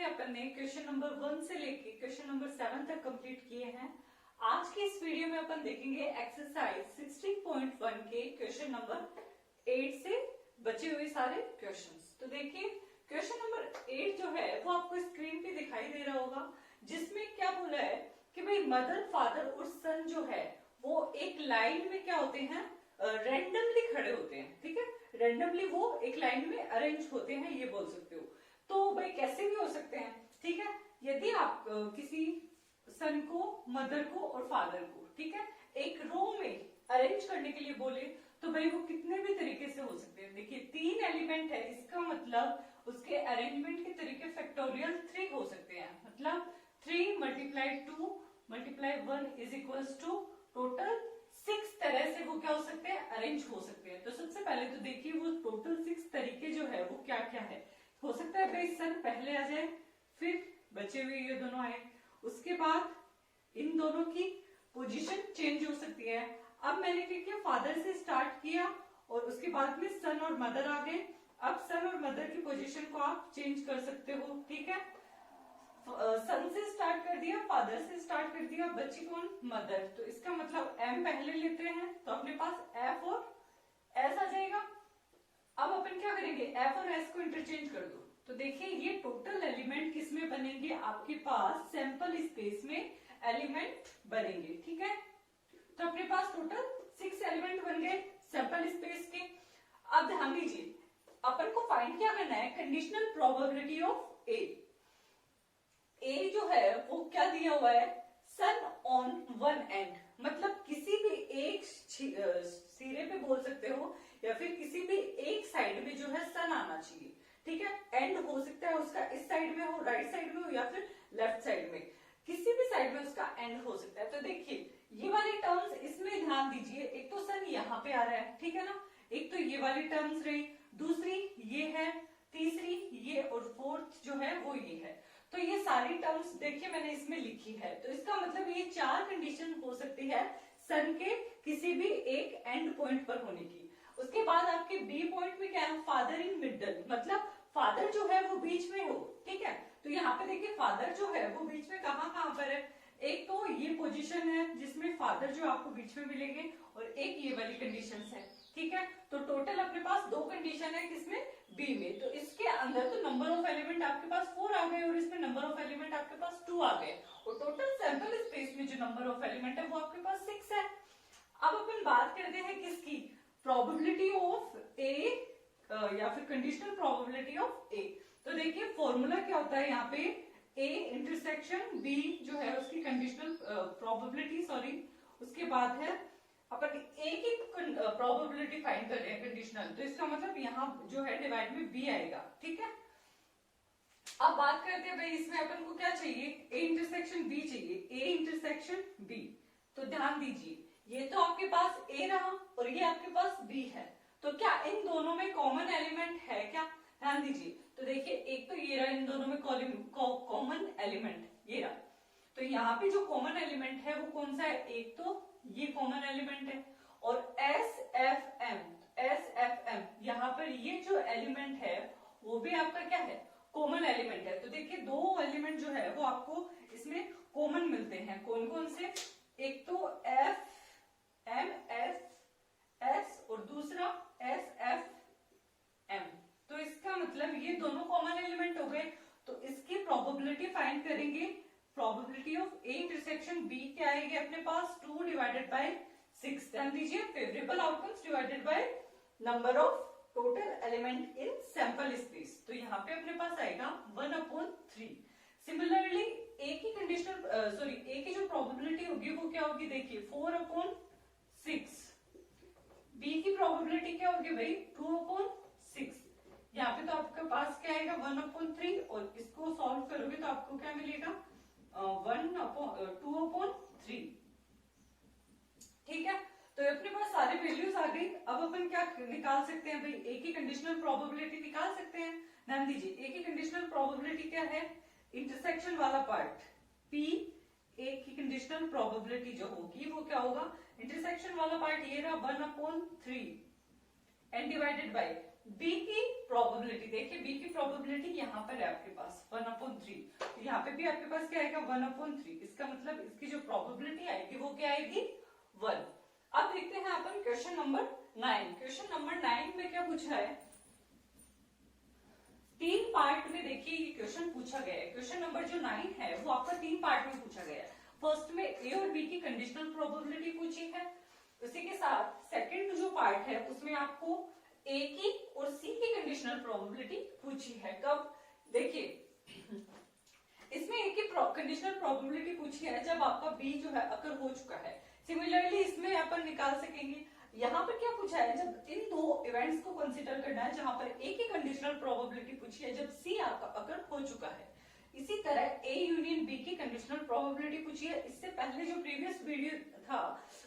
अपन ने question number 1 से लेके क्वेश्चन नंबर 7 तक कंप्लीट किए हैं। आज की इस वीडियो में अपन देखेंगे एक्सरसाइज 16.1 के क्वेश्चन नंबर 8 से बचे हुए सारे क्वेश्चंस। तो देखिए क्वेश्चन नंबर 8 जो है वो आपको स्क्रीन पे दिखाई दे रहा होगा, जिसमें क्या बोला है कि भाई मदर फादर और सन जो है वो एक लाइन में क्या होते हैं, रैंडमली खड़े होते हैं। ठीक है, रैंडमली वो एक लाइन में अरेंज होते हैं, ये बोल सकते हो। तो भाई कैसे भी हो सकते हैं। ठीक है, यदि आप किसी सन को, मदर को और फादर को, ठीक है, एक रो में अरेंज करने के लिए बोले तो भाई वो कितने भी तरीके से हो सकते हैं। देखिए 3 एलिमेंट है, इसका मतलब उसके अरेंजमेंट के तरीके फैक्टोरियल 3 हो सकते हैं। मतलब 3 × 2 × 1 इज इक्वल्स टू टोटल 6 तरह से वो क्या हो सकते हैं, अरेंज हो सकते हैं। तो सबसे पहले तो देखिए वो टोटल 6 तरीके जो है वो क्या क्या है। हो सकता है भाई सन पहले आ जाए, फिर बचे हुए ये दोनों आए, उसके बाद इन दोनों की पोजीशन चेंज हो सकती है। अब मैंने क्या किया, फादर से स्टार्ट किया और उसके बाद में सन और मदर आ गए। अब सन और मदर की पोजीशन को आप चेंज कर सकते हो। ठीक है, सन से स्टार्ट कर दिया, फादर से स्टार्ट कर दिया, बची कौन, मदर। तो इसका मतलब एम पहले लेते हैं तो अपने पास एफ और एस आ जाएगा। अब अपन क्या करेंगे, एफ और एस को इंटरचेंज कर दो। तो देखिए ये टोटल एलिमेंट किसमें बनेंगे, आपके पास सैंपल स्पेस में एलिमेंट बनेंगे। ठीक है, तो अपने पास टोटल 6 एलिमेंट बन गए सैंपल स्पेस के। अब ध्यान दीजिए अपन को फाइंड क्या करना है, कंडीशनल प्रोबेबिलिटी ऑफ ए। ए जो है वो क्या दिया हुआ है, सन ऑन वन एंड, मतलब किसी भी एक सिरे पे बोल सकते हो या फिर किसी भी एक साइड में जो है सन आना चाहिए। ठीक है, एंड हो सकता है उसका इस साइड में हो, राइट साइड में हो या फिर लेफ्ट साइड में, किसी भी साइड में उसका एंड हो सकता है। तो देखिए ये वाली टर्म्स, इसमें ध्यान दीजिए, एक तो सन यहाँ पे आ रहा है, ठीक है ना, एक तो ये वाली टर्म्स रही, दूसरी ये है, तीसरी ये और फोर्थ जो है वो ये है। तो ये सारी टर्म्स देखिए मैंने इसमें लिखी है। तो इसका मतलब ये 4 कंडीशन हो सकती है सन के किसी भी एक एंड पॉइंट पर होने की। उसके बाद आपके बी पॉइंट में क्या है, फादर इन मिडल, मतलब फादर जो है वो बीच में हो। ठीक है, तो यहाँ पे देखिए फादर जो है वो बीच में कहाँ पर है, एक तो ये पोजीशन है जिसमें फादर जो आपको बीच में मिलेंगे और एक ये वाली कंडीशन है। ठीक है, तो टोटल अपने पास 2 कंडीशन है किसमें, बी में। तो इसके अंदर तो नंबर ऑफ एलिमेंट आपके पास 4 आ गए और इसमें नंबर ऑफ एलिमेंट आपके पास 2 आ गए और टोटल सैंपल स्पेस में जो नंबर ऑफ एलिमेंट है वो आपके पास 6 है। अब अपन बात करते हैं किसकी, प्रोबेबिलिटी ऑफ ए या फिर कंडीशनल प्रोबेबिलिटी ऑफ ए। तो देखिए फॉर्मूला क्या होता है यहाँ पे, ए इंटरसेक्शन बी जो है उसकी कंडीशनल प्रोबेबिलिटी, सॉरी, उसके बाद है अपन ए की प्रोबेबिलिटी फाइंड कर रहे हैं कंडीशनल, तो इसका मतलब यहाँ जो है डिवाइड में बी आएगा। ठीक है, अब बात करते हैं भाई इसमें अपन को क्या चाहिए, ए इंटरसेक्शन बी चाहिए, ए इंटरसेक्शन बी। तो ध्यान दीजिए ये तो आपके पास ए रहा और ये आपके पास बी है, तो क्या इन दोनों में कॉमन एलिमेंट है क्या, ध्यान दीजिए। तो देखिए एक तो ये रहा, इन दोनों में कॉमन एलिमेंट ये रहा। तो यहाँ पे जो कॉमन एलिमेंट है वो कौन सा है, एक तो ये कॉमन एलिमेंट है और एस एफ एम, यहाँ पर ये जो एलिमेंट है वो भी आपका क्या है, कॉमन एलिमेंट है। तो देखिए 2 एलिमेंट जो है वो आपको इसमें कॉमन मिलते हैं, कौन कौन से, एक तो एफ एम एस और दूसरा एस एफ एम। तो इसका मतलब ये दोनों कॉमन एलिमेंट हो गए। तो इसकी प्रोबेबिलिटी फाइंड करेंगे, probability of A intersection B क्या आएगी अपने पास, 2 डिवाइडेड बाय 6। ध्यान दीजिए favourable outcomes divided by number of total element in sample space. तो यहाँ पे अपने पास आएगा 1/3। सिमिलरली ए की कंडीशनल ए की जो प्रोबेबिलिटी होगी वो क्या होगी, देखिए 4/6। बी की प्रोबेबिलिटी क्या होगी भाई, 2/6। यहाँ पे तो आपके पास क्या आएगा 1/3 और इसको सॉल्व करोगे तो आपको क्या मिलेगा 2/3। ठीक है, तो अपने पास सारे वैल्यूज आ गई। अब अपन क्या निकाल सकते हैं भाई, ए की कंडीशनल प्रोबेबिलिटी निकाल सकते हैं। ध्यान दीजिए ए की कंडीशनल प्रोबेबिलिटी क्या है, इंटरसेक्शन वाला पार्ट पी, ए की कंडीशनल प्रोबेबिलिटी जो होगी वो क्या होगा, इंटरसेक्शन वाला पार्ट ये रहा 1/3 एंड डिवाइडेड बाय बी की प्रोबेबिलिटी देखिए, बी की प्रोबेबिलिटी यहाँ पर है आपके पास 1/3, तो यहाँ पे भी आपके पास क्या आएगा 1/3। इसका मतलब इसकी जो प्रोबेबिलिटी आएगी वो क्या आएगी 1। अब देखते हैं अपन क्वेश्चन नंबर 9। क्वेश्चन नंबर 9 में क्या पूछा है, 3 पार्ट में देखिए ये क्वेश्चन पूछा गया है। क्वेश्चन नंबर जो 9 है वो आपका 3 पार्ट में पूछा गया है। फर्स्ट में ए और बी की कंडीशनल प्रोबेबिलिटी पूछी है, उसी के साथ सेकंड जो पार्ट है उसमें आपको ए की और सी की कंडीशनल प्रोबेबिलिटी पूछी है। कब, देखिए इसमें ए की कंडीशनल प्रोबेबिलिटी पूछी है जब आपका बी जो है अकर हो चुका है। सिमिलरली इसमें अपन निकाल सकेंगे, यहाँ पर क्या पूछा है, जब इन दो इवेंट्स को कंसीडर करना है जहां पर ए की कंडीशनल प्रोबेबिलिटी पूछी है जब सी अकर हो चुका है। इसी तरह ए यूनियन बी की कंडीशनल प्रोबेबिलिटी पूछी है। इससे पहले जो प्रीवियस वीडियो था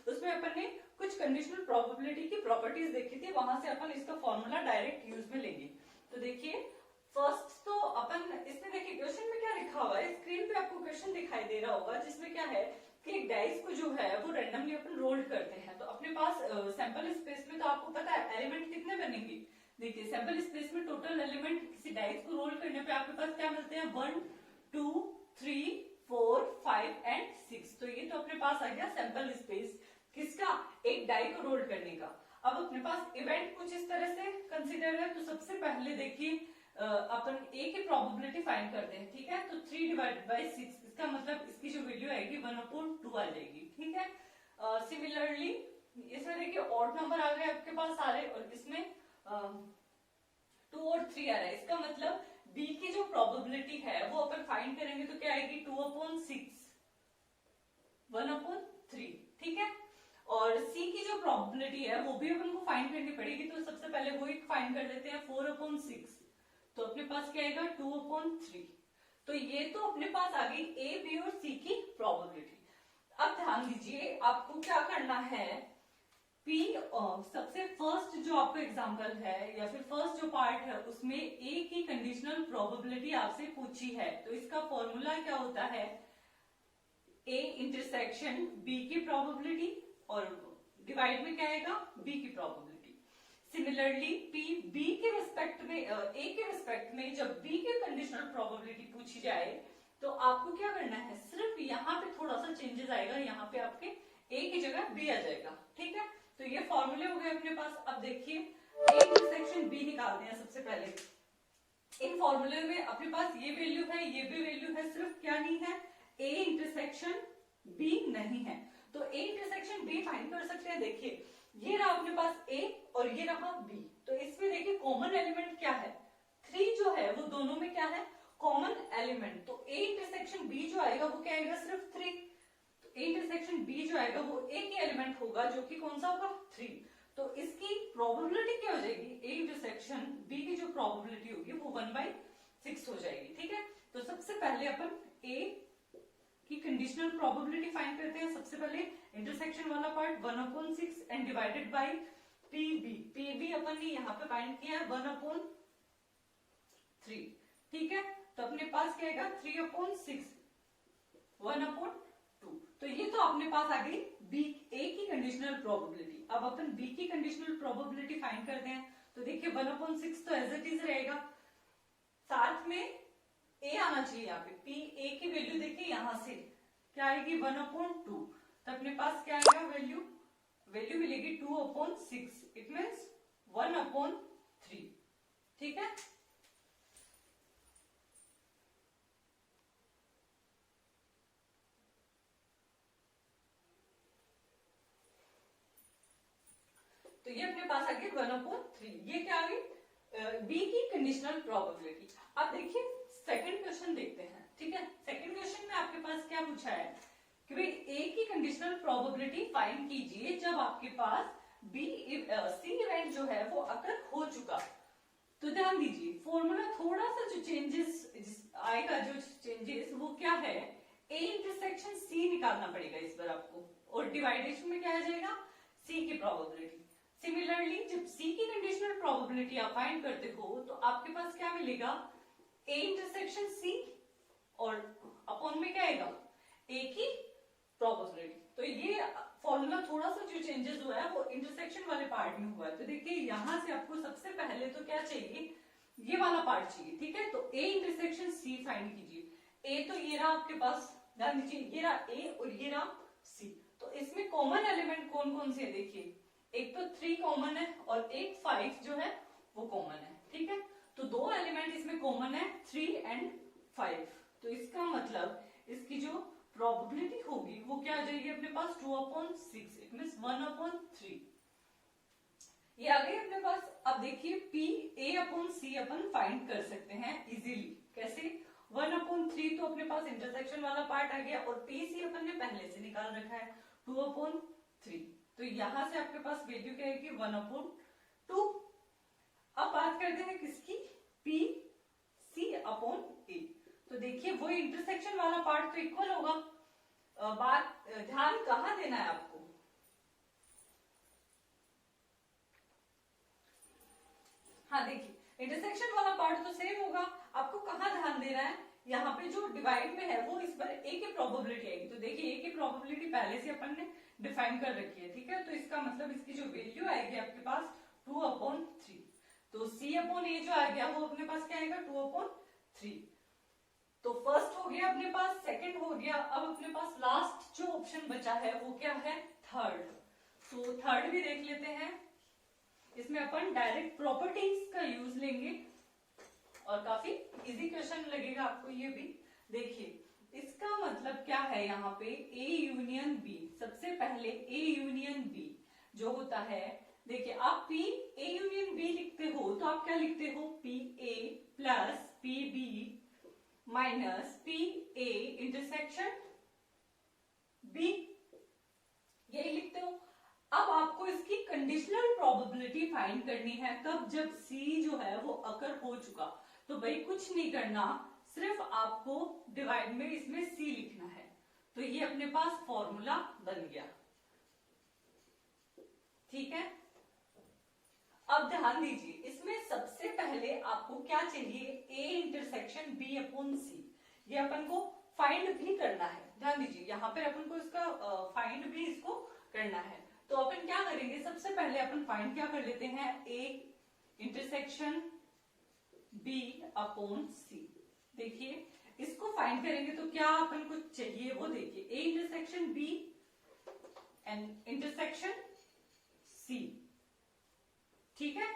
उसमें अपन ने कुछ कंडीशनल प्रोबेबिलिटी की प्रॉपर्टीज देखी थी, वहां से अपन इसका फॉर्मूला डायरेक्ट यूज में लेंगे। तो देखिए फर्स्ट तो अपन इसमें देखिए क्वेश्चन में क्या लिखा हुआ है, स्क्रीन पे आपको क्वेश्चन दिखाई दे रहा होगा जिसमें क्या है कि एक डाइस को जो है वो रैंडमली अपन रोल करते हैं। तो अपने पास सैंपल स्पेस में तो आपको पता है एलिमेंट कितने बनेंगे, देखिए सैंपल स्पेस में टोटल एलिमेंट किसी डाइस को रोल करने पे आपके पास क्या मिलते हैं 1 2 3 4 5 एंड 6। तो ये तो अपने पास आ गया सैंपल स्पेस किसका, एक डाई को रोल करने का। अब अपने पास इवेंट कुछ इस तरह से कंसीडर है, तो सबसे पहले देखिए अपन ए की प्रोबेबिलिटी फाइंड करते हैं, ठीक है। तो 3 डिवाइडेड बाई 6, इसका मतलब इसकी जो वैल्यू आएगी 1/2 आ जाएगी, ठीक है। सिमिलरली इसमें देखिए ऑड नंबर आ गए आपके पास सारे, और इसमें 2 और 3 आ रहा है। इसका मतलब बी की जो प्रोबेबिलिटी है वो अपन फाइंड करेंगे तो क्या आएगी 2/6 1/3, ठीक है। और सी की जो प्रोबेबिलिटी है वो भी अपन को फाइंड करनी पड़ेगी, तो सबसे पहले वो एक फाइंड कर लेते हैं 4/6, तो अपने पास क्या आएगा 2/3। तो ये तो अपने पास आ गई ए बी और सी की प्रोबेबिलिटी। अब ध्यान दीजिए आपको क्या करना है, पी सबसे फर्स्ट जो आपका एग्जांपल है या फिर फर्स्ट जो पार्ट है उसमें ए की कंडीशनल प्रोबेबिलिटी आपसे पूछी है, तो इसका फॉर्मूला क्या होता है, ए इंटरसेक्शन बी की प्रोबेबिलिटी और डिवाइड में क्या आएगा बी की प्रोबेबिलिटी। सिमिलरली पी बी के रिस्पेक्ट में ए के रिस्पेक्ट में जब बी की कंडीशनल प्रोबेबिलिटी पूछी जाए तो आपको क्या करना है, सिर्फ यहाँ पे थोड़ा सा चेंजेस आएगा, यहाँ पे आपके ए की जगह बी आ जाएगा, ठीक है। तो ये फॉर्मूले हो गए अपने पास। अब देखिए ए इंटरसेक्शन बी निकालते हैं सबसे पहले। इन फॉर्मूले में अपने पास ये वैल्यू है, ये भी वैल्यू है, सिर्फ क्या नहीं है ए इंटरसेक्शन बी नहीं है। तो ए इंटरसेक्शन बी फाइंड कर सकते हैं। देखिए ये रहा अपने पास ए और ये रहा बी, तो इसमें देखिए कॉमन एलिमेंट क्या है 3 जो है वो दोनों में क्या है कॉमन एलिमेंट। तो ए इंटरसेक्शन बी जो आएगा वो क्या आएगा सिर्फ 3। तो ए इंटरसेक्शन बी जो आएगा वो ए की एलिमेंट होगा जो कि कौन सा होगा 3। तो इसकी प्रोबेबिलिटी क्या हो जाएगी, ए इंटरसेक्शन बी की जो प्रोबेबिलिटी होगी वो 1/6 हो जाएगी, ठीक है। तो सबसे पहले अपन ए की कंडीशनल प्रोबेबिलिटी फाइंड करते हैं। सबसे पहले इंटरसेक्शन वाला part 1/6 and divided by PB. PB अपन ने यहाँ पे फाइंड किया है 1/3, ठीक है। तो अपने पास क्या आएगा 3/6 1/2। तो ये तो अपने पास आ गई बी ए की कंडीशनल प्रोबेबिलिटी। अब अपन बी की कंडीशनल प्रोबेबिलिटी फाइंड करते हैं। तो देखिए 1/6 तो एज इट इज रहेगा, साथ में ए आना चाहिए यहाँ पे, पी ए की वैल्यू देखिए यहां से क्या आएगी 1/2। तो अपने पास क्या आएगा वैल्यू मिलेगी 2/6, इट मीन्स 1/3, ठीक है। तो ये अपने पास आ गई 1/3, ये क्या आ गई बी की कंडीशनल प्रोबेबिलिटी। अब देखिए सेकंड क्वेश्चन देखते हैं, ठीक है। सेकंड क्वेश्चन में आपके पास क्या पूछा है कि भाई ए की कंडीशनल प्रोबेबिलिटी फाइंड कीजिए जब आपके पास बी सी इवेंट जो है वो अकर हो चुका। तो ध्यान दीजिए फॉर्मूला थोड़ा सा जो चेंजेस आएगा, जो चेंजेस वो क्या है, ए इंटरसेक्शन सी निकालना पड़ेगा इस बार आपको, और डिवाइडेशन में क्या आ जाएगा सी की प्रोबेबिलिटी। सिमिलरली जब सी की कंडीशनल प्रोबेबिलिटी आप फाइंड करते हो तो आपके पास क्या मिलेगा ए इंटरसेक्शन सी और अपॉन में क्या आएगा ए की प्रोबेबिलिटी। तो ये फॉर्मूला थोड़ा सा जो चेंजेस हुआ है वो इंटरसेक्शन वाले पार्ट में हुआ है। तो देखिए यहां से आपको सबसे पहले तो क्या चाहिए, ये वाला पार्ट चाहिए, ठीक है। तो ए इंटरसेक्शन सी फाइंड कीजिए। ए तो ये रहा आपके पास, ध्यान दीजिए ये रहा ए और ये रहा सी। तो इसमें कॉमन एलिमेंट कौन कौन से है, देखिए एक तो 3 कॉमन है और एक 5 जो है वो कॉमन है, ठीक है। तो दो एलिमेंट इसमें कॉमन है 3 एंड 5। तो इसका मतलब इसकी जो प्रोबेबिलिटी होगी वो क्या आ जाएगी अपने पास 2/6, इट मींस 1/3। ये आ गई अपने पास। अब देखिए P A/C अपन फाइंड कर सकते हैं इजीली। कैसे, 1/3 तो अपने पास इंटरसेक्शन वाला पार्ट आ गया और PC अपन ने पहले से निकाल रखा है 2/3। तो यहां से आपके पास वैल्यू क्या आएगी 1/2। अब बात करते हैं किसकी, PC/A। तो देखिए वो इंटरसेक्शन वाला पार्ट तो इक्वल होगा। बात ध्यान कहाँ देना है आपको, हाँ देखिए इंटरसेक्शन वाला पार्ट तो सेम होगा, आपको कहाँ ध्यान देना है, यहाँ पे जो डिवाइड में है वो इस पर ए की प्रोबेबिलिटी आएगी। तो देखिए ए की प्रोबेबिलिटी पहले से अपन ने डिफाइन कर रखी है, ठीक है। तो इसका मतलब इसकी जो वैल्यू आएगी आपके पास 2/3। तो C/A जो आ गया वो अपने पास क्या आएगा 2/3। तो फर्स्ट हो गया अपने पास, सेकंड हो गया। अब अपने पास लास्ट जो ऑप्शन बचा है वो क्या है, थर्ड। तो थर्ड भी देख लेते हैं। इसमें अपन डायरेक्ट प्रॉपर्टीज का यूज लेंगे और काफी इजी क्वेश्चन लगेगा आपको ये भी। देखिए इसका मतलब क्या है, यहाँ पे A यूनियन B, सबसे पहले A यूनियन B जो होता है, देखिए आप P A यूनियन B लिखते हो तो आप क्या लिखते हो, PA plus PB minus PA intersection B, यही लिखते हो। अब आपको इसकी कंडीशनल प्रोबेबिलिटी फाइंड करनी है, कब, जब C जो है वो अकर हो चुका। तो भाई कुछ नहीं करना, सिर्फ आपको डिवाइड में इसमें C लिखना है। तो ये अपने पास फॉर्मूला बन गया, ठीक है। अब ध्यान दीजिए इसमें सबसे पहले आपको क्या चाहिए, A इंटरसेक्शन B/C। ये अपन को फाइंड भी करना है, ध्यान दीजिए यहाँ पे अपन को इसका फाइंड भी इसको करना है। तो अपन क्या करेंगे, सबसे पहले अपन फाइंड क्या कर लेते हैं, A इंटरसेक्शन B/C। देखिए इसको फाइंड करेंगे तो क्या अपन को चाहिए वो देखिए, A intersection B and intersection C, ठीक है।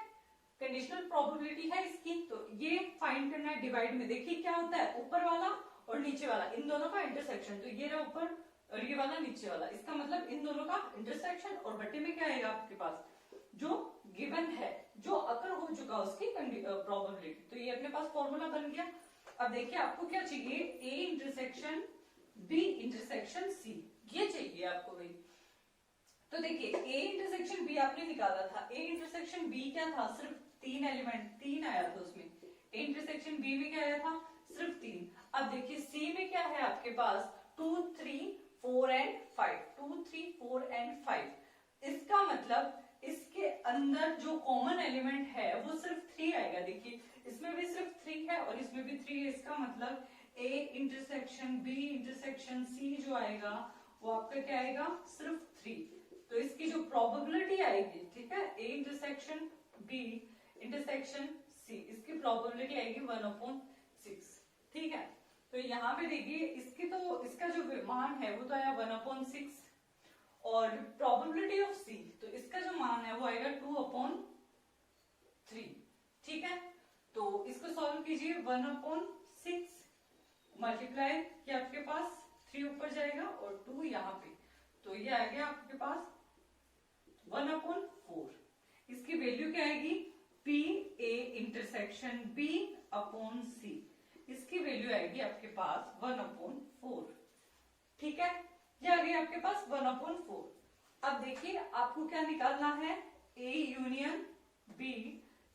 कंडीशनल प्रोबेबिलिटी है इसकी, तो ये फाइंड करना है डिवाइड में। देखिए क्या होता है, ऊपर वाला और नीचे वाला इन दोनों का इंटरसेक्शन, तो ये रहा ऊपर और ये वाला नीचे वाला, इसका मतलब इन दोनों का इंटरसेक्शन। और बटे में क्या आएगा आपके पास, जो गिवन है, जो अकर हो चुका उसकी प्रोबेबिलिटी। तो ये अपने पास फॉर्मूला बन गया। अब देखिए आपको क्या चाहिए, A intersection B intersection C, ये चाहिए आपको भाई। तो देखिए A इंटरसेक्शन B आपने निकाला था, A इंटरसेक्शन B क्या था, सिर्फ 3 एलिमेंट, 3 आया था उसमें। A इंटरसेक्शन B में क्या आया था, सिर्फ 3। अब देखिए C में क्या है आपके पास 2, 3, 4 एंड 5, 2, 3, 4 एंड 5। इसका मतलब इसके अंदर जो कॉमन एलिमेंट है वो सिर्फ 3 आएगा। देखिए इसमें भी सिर्फ 3 है और इसमें भी 3 है, इसका मतलब A intersection B intersection C जो आएगा वो आपका क्या आएगा, सिर्फ 3। तो इसकी जो प्रोबेबिलिटी आएगी, ठीक है, A intersection B intersection C, इसकी प्रोबेबिलिटी आएगी 1/6, ठीक है। तो यहाँ पे देखिए इसकी तो इसका जो मान है वो तो आया 1/6 और प्रोबेबिलिटी ऑफ C, तो इसका जो मान है वो आएगा 2/3, ठीक है। तो इसको सॉल्व कीजिए, 1/6 मल्टीप्लाई किया आपके पास 3 ऊपर जाएगा और 2 यहाँ पे, तो ये आ गया आपके पास 1/4। इसकी वैल्यू क्या आएगी, PA इंटरसेक्शन B/C, इसकी वैल्यू आएगी आपके पास 1/4, ठीक है। ये आ गई आपके पास 1/4। अब देखिए आपको क्या निकालना है, A union B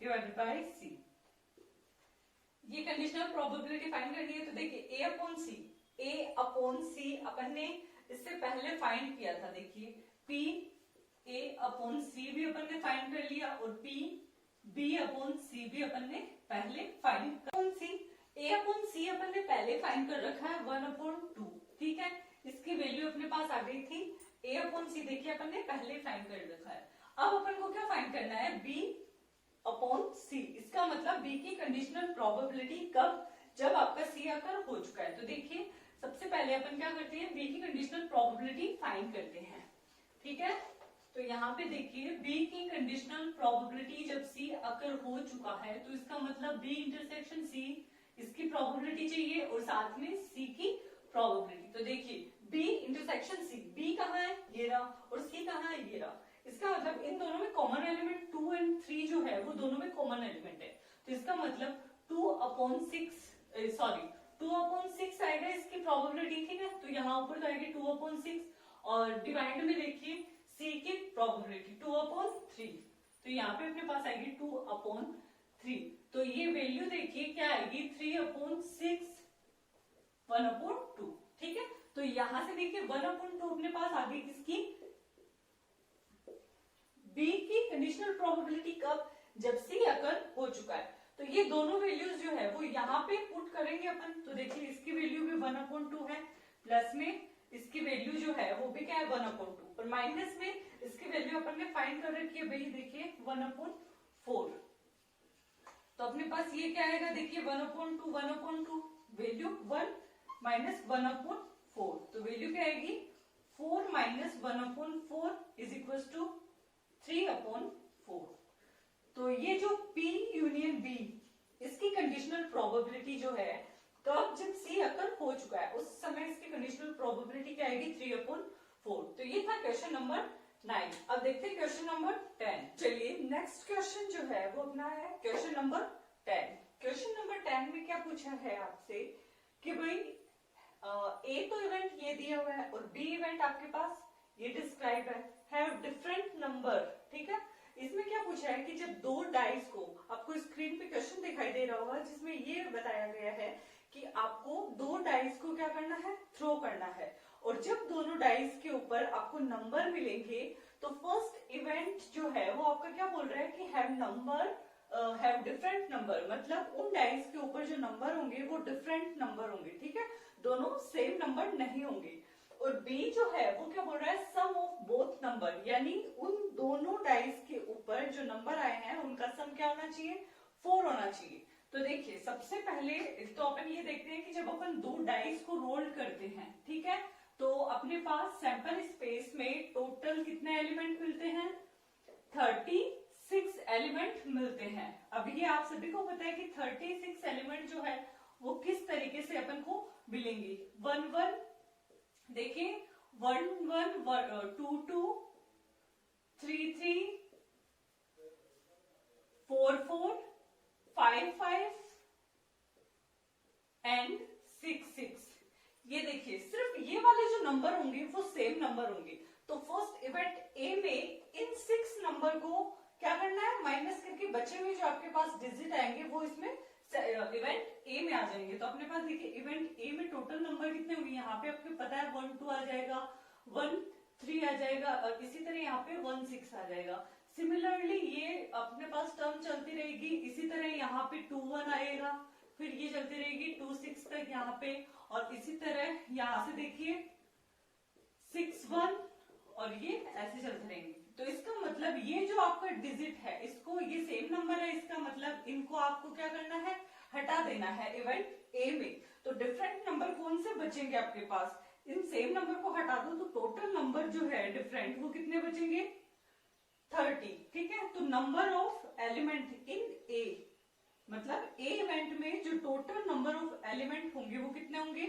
divided by C। ये कंडीशनल प्रोबेबिलिटी फाइंड करनी है। तो देखिए A/C अपन ने इससे पहले फाइंड किया था। देखिए PA/C भी अपन ने फाइंड कर लिया और PB/C भी अपन ने पहले फाइंड कर, A/C अपन ने पहले फाइंड कर रखा है 1/2, ठीक है। इसकी वैल्यू अपने पास आ गई थी ए अपॉन सी देखिए अपन ने पहले फाइंड कर रखा है। अब अपन को क्या फाइंड करना है, बी अपॉन सी। इसका मतलब बी की कंडीशनल प्रोबेबिलिटी कब, जब आपका सी आकर हो चुका है। तो देखिए सबसे पहले अपन क्या करते हैं, बी की कंडीशनल प्रोबेबिलिटी फाइंड करते हैं, ठीक है। तो यहाँ पे देखिए बी की कंडीशनल प्रोबेबिलिटी जब सी अकर हो चुका है, तो इसका मतलब बी इंटरसेक्शन सी, इसकी प्रोबेबिलिटी चाहिए और साथ में सी की प्रोबेबिलिटी। तो देखिए बी इंटरसेक्शन सी, बी कहाँ है, ये रहा, और सी कहाँ है, ये रहा। इसका मतलब इन दोनों में कॉमन एलिमेंट 2 और 3 जो है वो दोनों में कॉमन एलिमेंट है। तो इसका मतलब 2/6 आएगा इसकी प्रोबेबिलिटी, ठीक है। तो यहाँ ऊपर तो आएगी 2/6 और डिवाइड में देखिए सी की प्रोबेबिलिटी 2/3, तो यहाँ पे अपने पास आएगी 2/3। तो ये वैल्यू देखिए क्या आएगी, 3/6 1/2, ठीक है। तो यहां से देखिए 1/2 अपने पास आ गई किसकी, बी की कंडीशनल प्रोबेबिलिटी कब, जब सी अकर हो चुका है। तो ये दोनों वैल्यूज जो है वो यहाँ पे पुट करेंगे अपन। तो देखिए इसकी वैल्यू भी 1/2 है, प्लस में इसकी वैल्यू जो है वो भी क्या है 1/2, और माइनस में इसकी वैल्यू अपन ने फाइंड कर रखी है भाई, देखिए 1/4। तो अपने पास ये क्या आएगा, देखिए 1/2 वैल्यू 1 माइनस 1/4, तो वैल्यू क्या आएगी 4 माइनस 1/4 इज इक्वल टू 3/4। तो ये जो P यूनियन B इसकी कंडीशनल प्रोबेबिलिटी जो है कब, जब C अकर हो चुका है उस समय इसकी कंडीशनल प्रोबेबिलिटी क्या आएगी 3/4। तो ये था क्वेश्चन नंबर 9। अब देखते हैं क्वेश्चन नंबर 10। चलिए नेक्स्ट क्वेश्चन जो है वो अपना है क्वेश्चन नंबर 10। क्वेश्चन नंबर 10 में क्या पूछा है आपसे कि भाई ए तो इवेंट ये दिया हुआ है और बी इवेंट आपके पास ये डिस्क्राइब है, हैव डिफरेंट नंबर, ठीक है। इसमें क्या पूछा है कि जब दो डाइस को, आपको स्क्रीन पे क्वेश्चन दिखाई दे रहा होगा जिसमें ये बताया गया है कि आपको दो डाइस को क्या करना है, थ्रो करना है, और जब दोनों डाइस के ऊपर आपको नंबर मिलेंगे तो फर्स्ट इवेंट जो है वो आपका क्या बोल रहा है कि हैव डिफरेंट नंबर, मतलब उन डाइस के ऊपर जो नंबर होंगे वो डिफरेंट नंबर होंगे, ठीक है, दोनों सेम नंबर नहीं होंगे। और बी जो है वो क्या बोल रहा है, सम ऑफ बोथ नंबर, यानी उन दोनों डाइस के ऊपर जो नंबर आए हैं उनका सम क्या होना चाहिए, 4 होना चाहिए। तो देखिए सबसे पहले तो अपन ये देखते हैं कि जब अपन दो डाइस को रोल करते हैं, ठीक है, तो अपने पास सैंपल स्पेस में टोटल कितने एलिमेंट मिलते हैं, 36 एलिमेंट मिलते हैं। अब ये आप सभी को पता है कि 36 एलिमेंट जो है वो किस तरीके से अपन को मिलेंगे, 1 1, देखिए 1 1 2 2 3 3 4 4 5 5 एंड 6 6। ये देखिए सिर्फ ये वाले जो नंबर होंगे वो सेम नंबर होंगे। तो फर्स्ट इवेंट ए में इन 6 नंबर को क्या करना है, माइनस करके बचे हुए जो आपके पास डिजिट आएंगे वो इसमें इवेंट ए में आ जाएंगे। तो अपने पास देखिए इवेंट ए में टोटल नंबर कितने होंगे, यहाँ पे आपको पता है 1 2 आ जाएगा, 1 3 आ जाएगा, और इसी तरह यहाँ पे 1 6 आ जाएगा। सिमिलरली ये अपने पास टर्म चलती रहेगी, इसी तरह यहाँ पे 2 1 आएगा, फिर ये चलती रहेगी 2 6 तक यहाँ पे, और इसी तरह यहाँ से देखिए 6 1 और ये ऐसे चलते रहेंगे। तो इसका मतलब ये जो आपका डिजिट है इसको, ये सेम नंबर है, इसका मतलब इनको आपको क्या करना है, हटा देना है इवेंट ए में। तो डिफरेंट नंबर कौन से बचेंगे आपके पास, इन सेम नंबर को हटा दो तो टोटल नंबर जो है डिफरेंट वो कितने बचेंगे, 30, ठीक है। तो नंबर ऑफ एलिमेंट इन ए, मतलब ए इवेंट में जो टोटल नंबर ऑफ एलिमेंट होंगे वो कितने होंगे,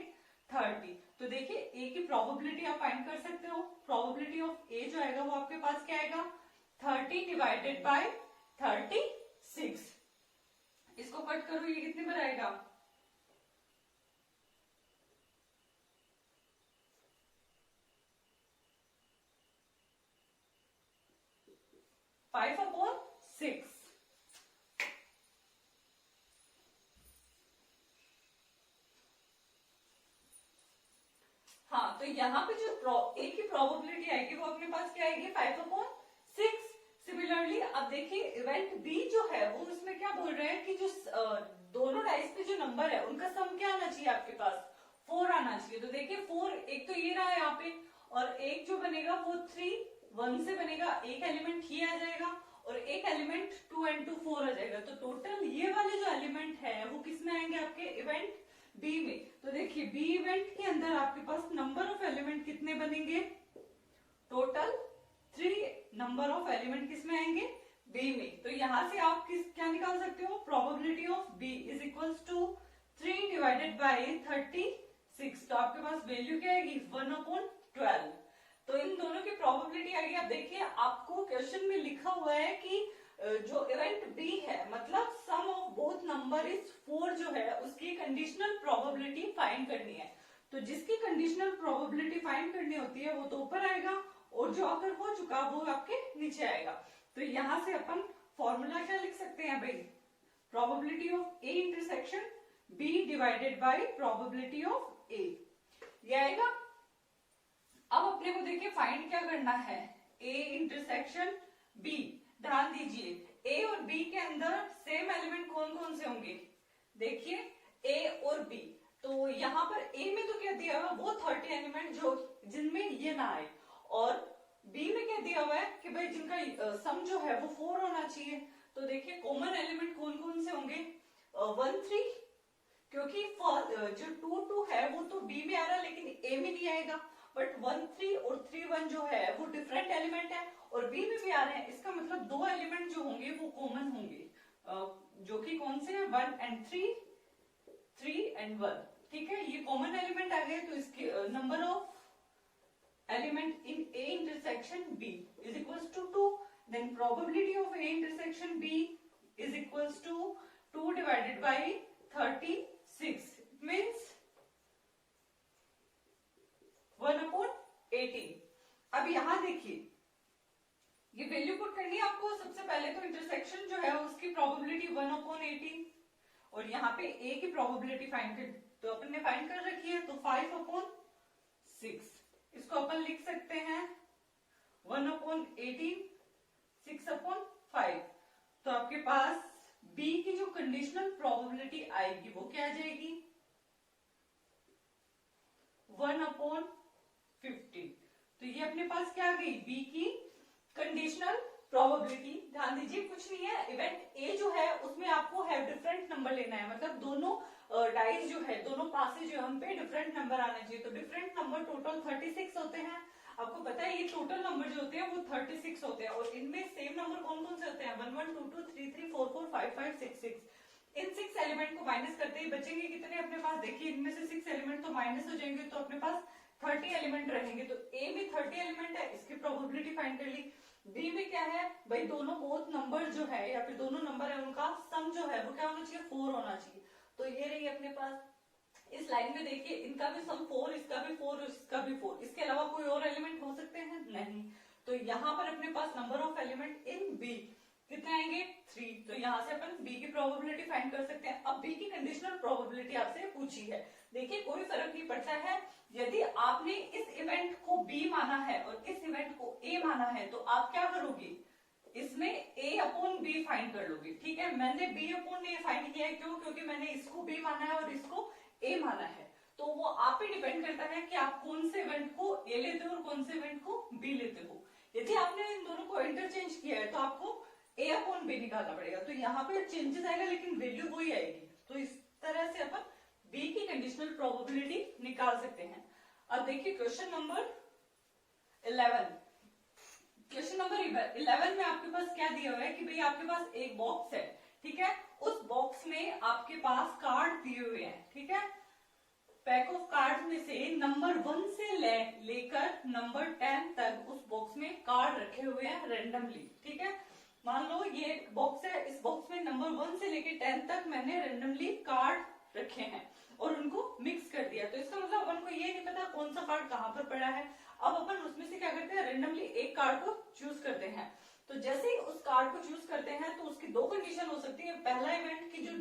30। तो देखिए ए की प्रोबेबिलिटी आप फाइंड कर सकते हो, प्रोबेबिलिटी ऑफ ए जो आएगा वो आपके पास क्या आएगा, 30 डिवाइडेड बाय 36। इसको कट करो, ये कितने पर आएगा, 5/6। हाँ, तो यहाँ पे जो ए की प्रोबेबिलिटी आएगी वो अपने पास क्या आएगी, 5/6। सिमिलरली अब देखिए इवेंट बी जो है वो इसमें क्या बोल रहे हैं कि जो दोनों डाइस पे जो नंबर है उनका सम क्या आना चाहिए आपके पास, 4 आना चाहिए। तो देखिए 4, एक तो ये रहा यहाँ पे, और एक जो बनेगा वो 3 1 से बनेगा, एक एलिमेंट ही आ जाएगा और एक एलिमेंट 2 and 2 4 आ जाएगा। तो टोटल ये वाले जो एलिमेंट है वो किस में आएंगे, आपके इवेंट बी में। तो देखिए बी इवेंट के अंदर आपके पास नंबर ऑफ एलिमेंट कितने बनेंगे, टोटल 3 नंबर ऑफ एलिमेंट किस में आएंगे, बी में। तो यहां से आप क्या निकाल सकते हो, probability of B is equals to 3 divided by 36। तो आपके पास वैल्यू क्या आएगी, 1/12। तो इन दोनों की प्रोबेबिलिटी आएगी। अब देखिए आपको क्वेश्चन में लिखा हुआ है कि जो इवेंट बी है मतलब सम ऑफ बोथ नंबर इज 4 जो है उसकी कंडीशनल प्रोबेबिलिटी फाइंड करनी है। तो जिसकी कंडीशनल प्रोबेबिलिटी फाइंड करनी होती है वो तो ऊपर आएगा और जो अगर हो चुका वो आपके नीचे आएगा। तो यहां से अपन फॉर्मूला क्या लिख सकते हैं भाई, probability of A intersection B divided by probability of A, ये आएगा। अब अपने को देखिए फाइंड क्या करना है, ए इंटरसेक्शन बी। ध्यान दीजिए ए और बी के अंदर सेम एलिमेंट कौन कौन से होंगे, देखिए ए और बी। तो यहाँ पर ए में तो क्या दिया हुआ वो 30 एलिमेंट जो जिनमें ये ना आए, और बी में क्या दिया हुआ है कि भाई जिनका सम जो है वो 4 होना चाहिए। तो देखिए कॉमन एलिमेंट कौन कौन से होंगे, 1 3, क्योंकि जो 2 2 है वो तो बी में आ रहा है लेकिन ए में नहीं आएगा, बट 1 3 और 3 1 जो है वो डिफरेंट एलिमेंट है और बी में भी आ रहे हैं। इसका मतलब दो एलिमेंट जो होंगे वो कॉमन होंगे, जो कि कौन से 1 and 3 3 and 1, ठीक है। ये कॉमन एलिमेंट आ गए। तो इसके number of element in A intersection B is equals to 2, then probability of A intersection B is equals to 2 divided by 36, means 1/18। अब यहां देखिए ये वैल्यू पुट करनी है आपको। सबसे पहले तो इंटरसेक्शन जो है उसकी प्रोबेबिलिटी 1/18 और यहाँ पे ए की प्रोबेबिलिटी फाइंड कर, तो अपन ने फाइंड कर रखी है, तो 5/6। इसको अपन लिख सकते हैं 1/18 6/5। तो आपके पास बी की जो कंडीशनल प्रोबेबिलिटी आएगी वो क्या आ जाएगी, 1/15। तो ये अपने पास क्या आ गई, बी की कंडीशनल प्रोबेबिलिटी। ध्यान दीजिए कुछ नहीं है, इवेंट ए जो है उसमें आपको है डिफरेंट नंबर लेना है, मतलब दोनों डाइस जो है दोनों पासे जो है उन पे डिफरेंट नंबर आना चाहिए। तो डिफरेंट नंबर टोटल 36 होते हैं। आपको पता है ये टोटल नंबर जो होते हैं वो 36 होते हैं और इनमें सेम नंबर कौन कौन से होते हैं, 1 1 2 2 3 3 4 4 5 5 6 6। इन 6 एलिमेंट को माइनस करते ही बचेंगे कितने अपने पास, देखिए इनमें से 6 एलिमेंट तो माइनस हो जाएंगे, तो अपने पास 30 एलिमेंट रहेंगे। तो ए में 30 एलिमेंट है, इसकी प्रोबेबिलिटी फाइंड कर ली। बी में क्या है भाई, दोनों बोथ नंबर जो है या फिर दोनों नंबर है उनका सम जो है वो क्या होना चाहिए, 4 होना चाहिए। तो ये रही अपने पास। इस लाइन में देखिए इनका भी सम 4, इसका भी 4 और इसका भी 4, इसके अलावा कोई और एलिमेंट हो सकते हैं, नहीं। तो यहाँ पर अपने पास number of element in B कितने आएंगे, 3। तो यहाँ से अपन बी की प्रोबेबिलिटी फाइंड कर सकते हैं। अब बी की कंडीशनल प्रोबेबिलिटी आपसे पूछी है, देखिए कोई फर्क नहीं पड़ता है। यदि आपने इस इवेंट को बी माना है और इस इवेंट को ए माना है तो आप क्या करोगे, इसमें a/b फाइंड कर लोगे, ठीक है। मैंने b/a फाइंड किया है, क्यों, क्योंकि मैंने इसको b माना है और इसको a माना है। तो वो आप पे डिपेंड करता है कि आप कौन से इवेंट को a लेते हो और कौन से इवेंट को b लेते हो। यदि आपने इन दोनों को इंटरचेंज किया है तो आपको a/b निकालना पड़ेगा। तो यहाँ पे चेंजेस आएगा लेकिन वैल्यू वही आएगी। तो इस तरह से अपन बी की कंडीशनल प्रोबेबिलिटी निकाल सकते हैं। अब देखिए क्वेश्चन नंबर 11। क्वेश्चन नंबर 11 में आपके पास क्या दिया हुआ है कि भाई आपके पास एक बॉक्स है, ठीक है। उस बॉक्स में आपके पास कार्ड दिए हुए हैं, ठीक है। पैक ऑफ कार्ड में से नंबर 1 से लेकर नंबर 10 तक उस बॉक्स में कार्ड रखे हुए हैं रेंडमली, ठीक है। मान लो ये बॉक्स है, इस बॉक्स में नंबर 1 से लेकर 10 तक मैंने रेंडमली कार्ड रखे हैं और उनको मिक्स कर दिया। तो इसका मतलब अपन को ये नहीं पता कौन सा कार्ड कहाँ पर पड़ा है। अब अपन उसमें से क्या करते हैं, रेंडमली एक कार्ड को चूज करते हैं। तो जैसे ही उस कार्ड को चूज करते हैं तो उसकी दो कंडीशन हो सकती है। पहला इवेंट की जो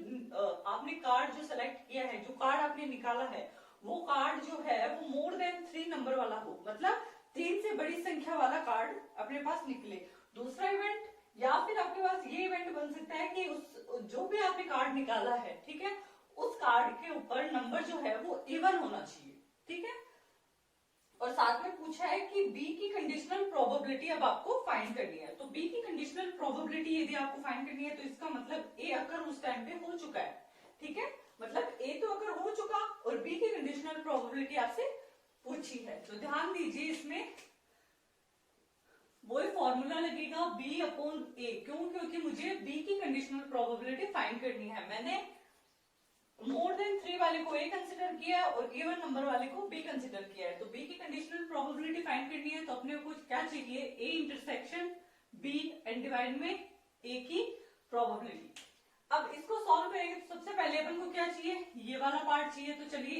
आपने कार्ड जो सेलेक्ट किया है, जो कार्ड आपने निकाला है, वो कार्ड जो है वो मोर देन 3 नंबर वाला हो, मतलब 3 से बड़ी संख्या वाला कार्ड अपने पास निकले। दूसरा इवेंट या फिर आपके पास ये इवेंट बन सकता है कि उस जो भी आपने कार्ड निकाला है, ठीक है, उस कार्ड के ऊपर नंबर जो है वो इवन होना चाहिए, ठीक है। और साथ में पूछा है कि बी की कंडीशनल प्रोबेबिलिटी अब आपको फाइंड करनी है। तो बी की कंडीशनल प्रोबेबिलिटी यदि आपको फाइंड करनी है तो इसका मतलब ए अगर उस टाइम पे हो चुका है, ठीक है, मतलब ए तो अगर हो चुका और बी की कंडीशनल प्रोबेबिलिटी आपसे पूछी है। तो ध्यान दीजिए इसमें वो फॉर्मूला लगेगा b अपॉन ए। क्यों? क्योंकि मुझे b की कंडीशनल प्रोबेबिलिटी फाइंड करनी है। मैंने मोर देन 3 वाले को ए कंसिडर किया है और इवन नंबर वाले को बी कंसिडर किया है। तो बी की कंडीशनल प्रोबेबिलिटी फाइंड करनी है तो अपने को क्या चाहिए, A intersection B and divide में ए की प्रोबेबिलिटी। अब इसको सॉल्व करेंगे तो सबसे पहले अपन को क्या चाहिए, ये वाला पार्ट चाहिए। तो चलिए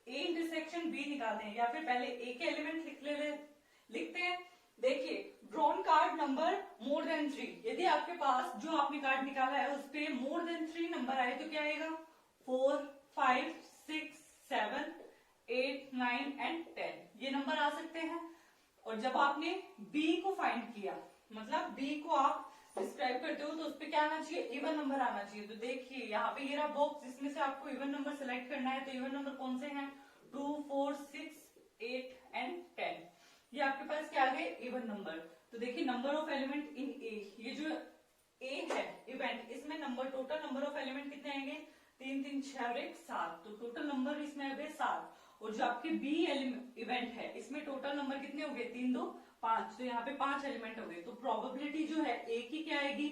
ए इंटरसेक्शन बी निकालते हैं, या फिर पहले ए के एलिमेंट लिखते हैं। देखिए drawn card number more than 3, यदि आपके पास जो आपने कार्ड निकाला है उस पे मोर देन 3 नंबर आए तो क्या आएगा, 4, 5, 6, 7, 8, 9 एंड 10 ये नंबर आ सकते हैं। और जब आपने b को फाइंड किया, मतलब b को आप डिस्क्राइब करते हो तो उस पे क्या आना चाहिए, इवन नंबर आना चाहिए। तो देखिए यहाँ पे ये रहा बॉक्स, इसमें से आपको इवन नंबर सेलेक्ट करना है। तो इवन नंबर कौन से हैं, 2, 4, 6, 8 एंड 10, ये आपके पास क्या आ गए, इवन नंबर। तो देखिए नंबर ऑफ एलिमेंट इन ए, ये जो ए है इवेंट, इसमें number total number of element कितने आएंगे, 3, 3, 6 और 1, 7। तो टोटल नंबर इसमें आ गए 7। और जो आपके बी इवेंट है इसमें टोटल नंबर कितने हो गए, 3, 2, 5। तो यहाँ पे 5 एलिमेंट हो गए। तो प्रोबेबिलिटी जो है ए की क्या आएगी,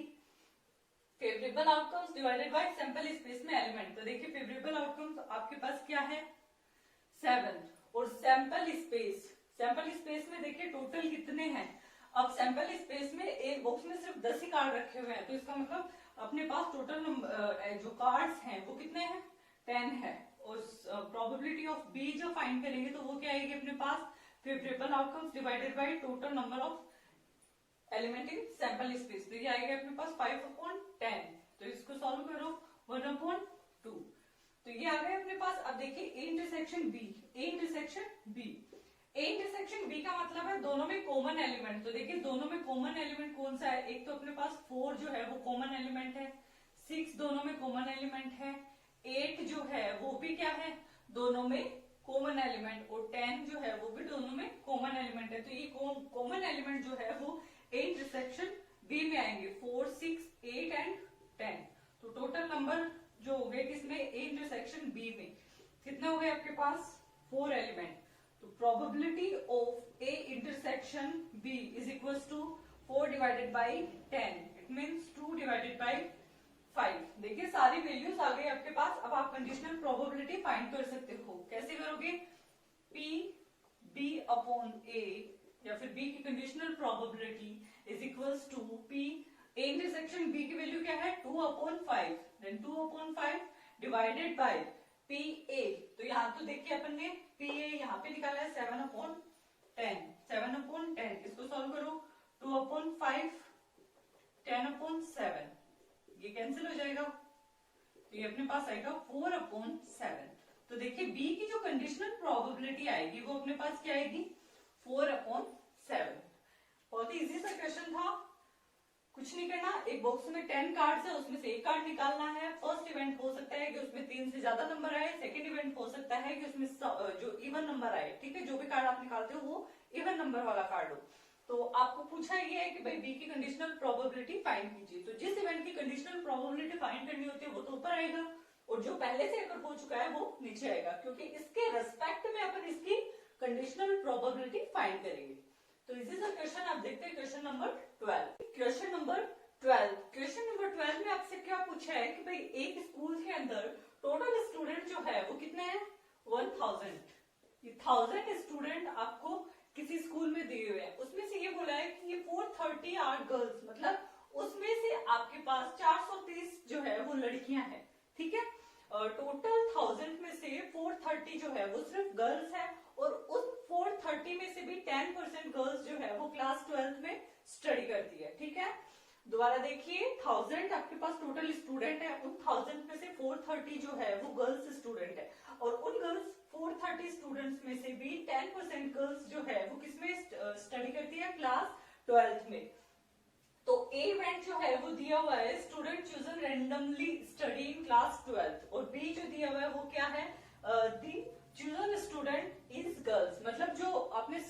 favourable outcomes divided bye sample space में एलिमेंट। तो देखिए फेवरेबल आउटकम्स आपके पास क्या है, 7। और सैंपल स्पेस में देखिए टोटल कितने हैं। अब सैंपल स्पेस में एक बॉक्स में सिर्फ 10 ही कार्ड रखे हुए हैं, तो इसका मतलब अपने पास टोटल नंबर जो कार्ड्स हैं वो कितने हैं, 10 है। और प्रोबेबिलिटी ऑफ बी जो फाइंड करेंगे तो वो क्या आएगी अपने पास, favourable outcomes divided by total number of element in sample space. तो ये आएगा अपने पास 5/10। तो इसको सॉल्व करो, 1/2। तो ये आ गया अपने पास। अब देखिए ए इंटरसेक्शन बी का मतलब है दोनों में कॉमन एलिमेंट। तो देखिए दोनों में कॉमन एलिमेंट कौन सा है, एक तो अपने पास 4 जो है वो कॉमन एलिमेंट है, 6 दोनों में कॉमन एलिमेंट है, 8 जो है वो भी क्या है, दोनों में कॉमन एलिमेंट, और 10 जो है वो भी दोनों में कॉमन एलिमेंट है। तो ये कॉमन एलिमेंट जो है वो ए इंटरसेक्शन बी में आएंगे, 4, 6, 8 एंड 10। तो टोटल नंबर जो हो गए किसमें, ए इंटरसेक्शन बी में, कितने हो गए आपके पास, 4 एलिमेंट। तो probability of A intersection B is equals to 4 divided by 10, it means 2 divided by 5। देखिए सारी वैल्यूज आ गई आपके पास। अब आप कंडीशनल प्रोबेबिलिटी फाइंड कर सकते हो। कैसे करोगे, P B अपॉन A या फिर B की conditional probability is equals to P A intersection B की वैल्यू क्या है, 2/5, देन 2/5 डिवाइडेड बाय PA। तो यहाँ तो देखिए अपन ने PA यहाँ पे निकाला है 7/10, 7/10। इसको सॉल्व करो, 2/5, 10/7, ये कैंसिल हो जाएगा। तो ये अपने पास आएगा 4/7। तो देखिए B की जो कंडीशनल प्रोबेबिलिटी आएगी वो अपने पास क्या आएगी, 4/7। बहुत ही इजी सा क्वेश्चन था, कुछ नहीं करना। एक बॉक्स में 10 कार्ड्स है, उसमें से एक कार्ड निकालना है। फर्स्ट इवेंट हो सकता है कि उसमें 3 से ज्यादा नंबर आए, सेकंड इवेंट हो सकता है कि उसमें जो इवन नंबर आए, ठीक है, जो भी कार्ड आप निकालते हो वो इवन नंबर वाला कार्ड हो। तो आपको पूछा ये है कि भाई बी की कंडीशनल प्रोबेबिलिटी फाइंड कीजिए। तो जिस इवेंट की कंडीशनल प्रोबेबिलिटी फाइंड करनी होती है वो तो ऊपर आएगा, और जो पहले से अगर हो चुका है वो नीचे आएगा, क्योंकि इसके रेस्पेक्ट में अपन इसकी कंडीशनल प्रोबेबिलिटी फाइंड करेंगे। तो इसी सा क्वेश्चन आप देखते हैं, क्वेश्चन नंबर 12। क्वेश्चन नंबर 12 में आपसे क्या पूछा है कि भाई एक स्कूल के अंदर टोटल स्टूडेंट जो है वो कितने हैं, 1000। ये 1000 स्टूडेंट आपको किसी स्कूल में दिए हुए हैं। उसमें से ये बोला है कि ये 430 आर गर्ल्स, मतलब उसमें से आपके पास 430 जो है वो लड़कियां हैं, ठीक है। और टोटल 1000 में से 430 जो है वो सिर्फ गर्ल्स है, और उस 430 में से भी 10% गर्ल्स जो है वो क्लास 12th में स्टडी करती है, ठीक है। दोबारा देखिए, 1000 आपके पास टोटल स्टूडेंट है, उन 1000 में से 430 जो है वो गर्ल्स स्टूडेंट है, और उन गर्ल्स 430 स्टूडेंट्स में से भी 10% गर्ल्स जो है वो किसमें स्टडी करती है, क्लास 12th में। तो ए इवेंट जो है वो दिया हुआ है, student chosen randomly study in class 12th, और बी जो दिया हुआ है वो क्या है, दी चूजन स्टूडेंट इज गर्ल्स, मतलब जो आपने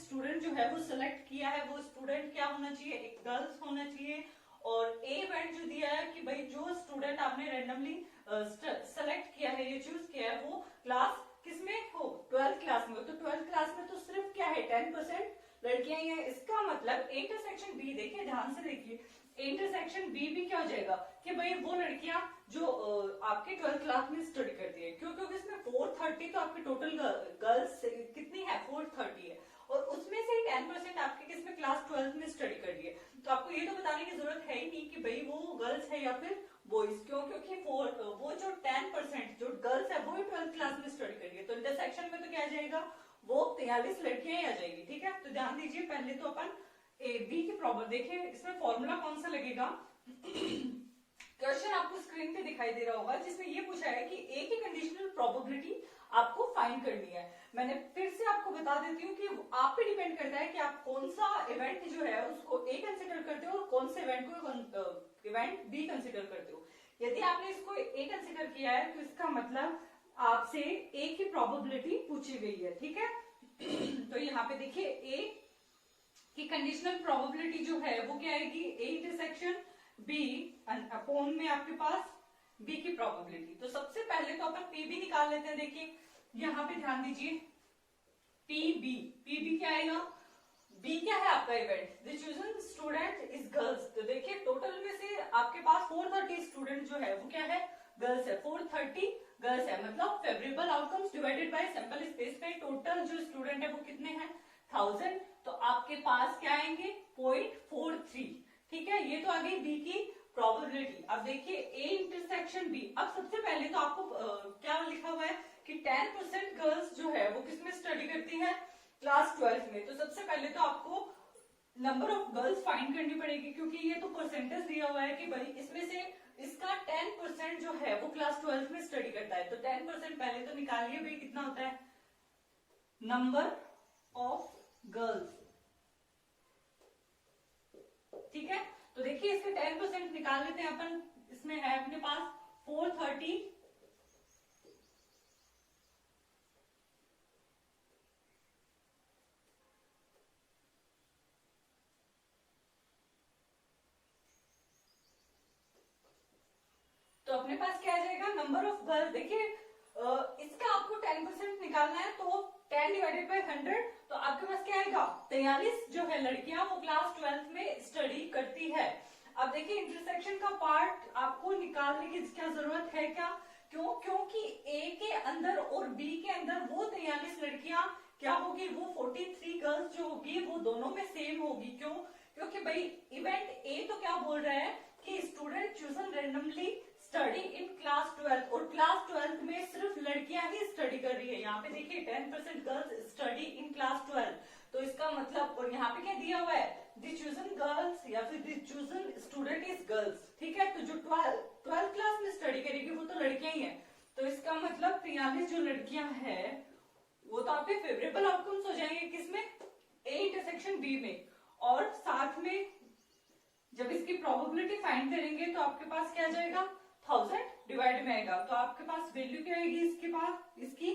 सेलेक्ट किया है वो स्टूडेंट क्या होना चाहिए, एक गर्ल्स होना चाहिए। और ए इवेंट जो दिया है कि भाई जो स्टूडेंट आपने रैंडमली सेलेक्ट किया है, ये चूज किया है, वो क्लास किसमें हो, 12th क्लास में हो। तो 12th क्लास में तो सिर्फ क्या है 10% लड़कियां ही है। इसका मतलब इंटरसेक्शन बी, देखिए ध्यान से देखिए, इंटरसेक्शन बी भी क्या हो जाएगा कि भाई वो लड़कियां जो आपके 12th क्लास में स्टडी करती है, क्यों, क्योंकि इसमें 430 तो आपकी टोटल गर्ल्स कितनी है 430 है, और उसमें से 10% आपके किसमें क्लास 12th में स्टडी कर रही है। तो आपको ये तो बताने की जरूरत है ही नहीं कि भाई वो गर्ल्स है या फिर बॉयज, क्यों, क्योंकि वो जो 10% जो गर्ल्स है वो 12th क्लास में स्टडी कर रही है। तो इंटरसेक्शन में तो क्या आ जाएगा, वो 43 लड़कियां ही आ जाएगी। ठीक है, तो ध्यान दीजिए, पहले तो अपन ए बी की प्रॉब्लम देखिए, इसमें फॉर्मूला कौन सा लगेगा। क्वेश्चन आपको स्क्रीन पे दिखाई दे रहा होगा, जिसमें ये पूछा है कि ए की कंडीशनल प्रोबेबिलिटी आपको फाइंड करनी है। मैंने फिर से आपको बता देती हूँ कि आप पे डिपेंड करता है कि आप कौन सा इवेंट जो है उसको ए कंसिडर करते हो और कौन से इवेंट को इवेंट बी कंसिडर करते हो। यदि आपने इसको ए कंसिडर किया है तो इसका मतलब आपसे ए की प्रोबेबिलिटी पूछी गई है। ठीक है, तो यहाँ पे देखिए ए की कंडीशनल प्रोबेबिलिटी जो है वो क्या आएगी, ए इंटरसेक्शन बी अपॉन में आपके पास बी की प्रोबेबिलिटी। तो सबसे पहले तो अपन पी बी निकाल लेते हैं। देखिए यहाँ पे ध्यान दीजिए, पी बी क्या आएगा, बी क्या है आपका event, the chosen student is girls. तो देखिए टोटल में से आपके पास 430 स्टूडेंट जो है वो क्या है, गर्ल्स है, 430 गर्ल्स है, मतलब favourable outcomes divided bye sample space में टोटल जो स्टूडेंट है वो कितने हैं 1000। तो आपके पास क्या आएंगे 0.43। ठीक है, ये तो आ गई बी की प्रोबेबिलिटी। अब देखिए ए इंटरसेक्शन बी, अब सबसे पहले तो आपको क्या लिखा हुआ है कि 10% गर्ल्स जो है वो किसमें स्टडी करती है, क्लास 12th में। तो सबसे पहले तो आपको नंबर ऑफ गर्ल्स फाइंड करनी पड़ेगी, क्योंकि ये तो परसेंटेज दिया हुआ है कि भाई इसमें से इसका 10% जो है वो क्लास 12th में स्टडी करता है। तो 10% पहले तो निकालिए भाई कितना होता है, नंबर ऑफ गर्ल्स। ठीक है, तो देखिए इसके 10% निकाल लेते हैं अपन। इसमें है अपने पास 430, तो अपने पास क्या आ जाएगा नंबर ऑफ गर्ल्स। देखिए इसका आपको 10% निकालना है, तो 10 डिवाइडेड बाय 100, तो आपके पास क्या आएगा 43 जो है लड़कियां वो क्लास 12th में स्टडी करती है। अब देखिए इंटरसेक्शन का पार्ट आपको निकालने की क्या जरूरत है क्या, क्यों, क्योंकि ए के अंदर और बी के अंदर वो 43 लड़कियां क्या होगी, वो 43 गर्ल्स जो होगी वो दोनों में सेम होगी। क्यों, क्योंकि भाई इवेंट ए तो क्या बोल रहा है कि student chosen randomly study in class 12th, और क्लास 12th में सिर्फ लड़कियां ही स्टडी कर रही है। यहाँ पे देखिए 10% girls study in class 12th, तो इसका मतलब, और यहाँ पे क्या दिया हुआ है द चूजन गर्ल्स या फिर the chosen student is girls. ठीक है, तो जो 12th क्लास में स्टडी करेगी वो तो लड़कियां ही है। तो इसका मतलब 43 जो लड़कियां हैं वो तो आपके फेवरेबल आउटकम्स हो जाएंगे किसमें, ए इंटरसेक्शन बी में। और साथ में जब इसकी प्रोबेबिलिटी फाइंड करेंगे तो आपके पास क्या आ जाएगा 1000 डिवाइड में आएगा, तो आपके पास वैल्यू क्या आएगी इसके पास, इसकी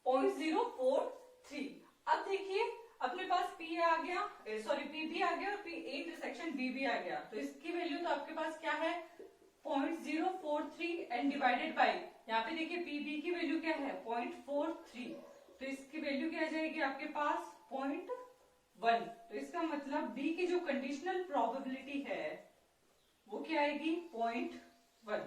0.043। अब देखिए अपने पास P आ गया, सॉरी P भी आ गया और P A इंटरसेक्शन B भी आ गया, तो इसकी वैल्यू तो आपके पास क्या है 0.043 एंड डिवाइडेड बाय, यहाँ पे देखिए P B की वैल्यू क्या है 0.43, तो इसकी वैल्यू क्या आ जाएगी आपके पास 0.1। तो इसका मतलब B की जो कंडीशनल प्रोबेबिलिटी है वो क्या आएगी 0.1।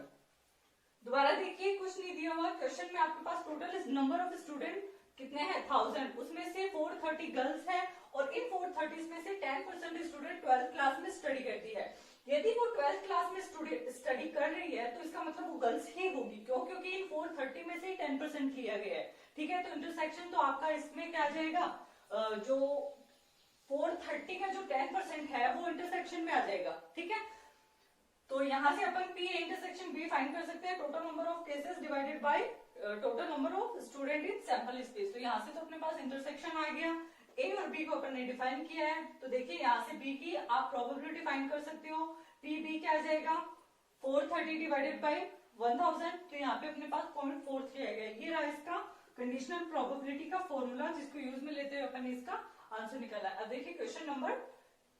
दोबारा देखिए कुछ नहीं दिया हुआ क्वेश्चन में, आपके पास टोटल नंबर ऑफ स्टूडेंट कितने हैं 1000, उसमें से 430 गर्ल्स है और इन 430 में से 10% स्टूडेंट 12th क्लास में स्टडी करती है। यदि वो 12th क्लास में स्टडी कर रही है तो इसका मतलब वो गर्ल्स ही होगी। क्यों, क्योंकि इन 430 में से 10% लिया गया है। ठीक है, तो इंटरसेक्शन तो आपका इसमें क्या आ जाएगा, जो 430 का जो 10% है वो इंटरसेक्शन में आ जाएगा। ठीक है, तो यहां से अपन P इंटरसेक्शन B फाइंड कर सकते हैं, total number of cases divided by total number of student in sample space. तो यहाँ से तो अपने पास इंटरसेक्शन आ गया, A और B को अपन ने डिफाइन किया है। तो देखिए यहाँ से B की आप प्रोबेबिलिटी फाइंड कर सकते हो, P B क्या आ जाएगा 430 डिवाइडेड बाय 1000, तो यहाँ पे अपने पास 0.43 आएगा। ये रहा इसका कंडीशनल प्रोबेबिलिटी का फॉर्मूला जिसको यूज में लेते हुए अपन इसका आंसर निकाला। अब देखिए क्वेश्चन नंबर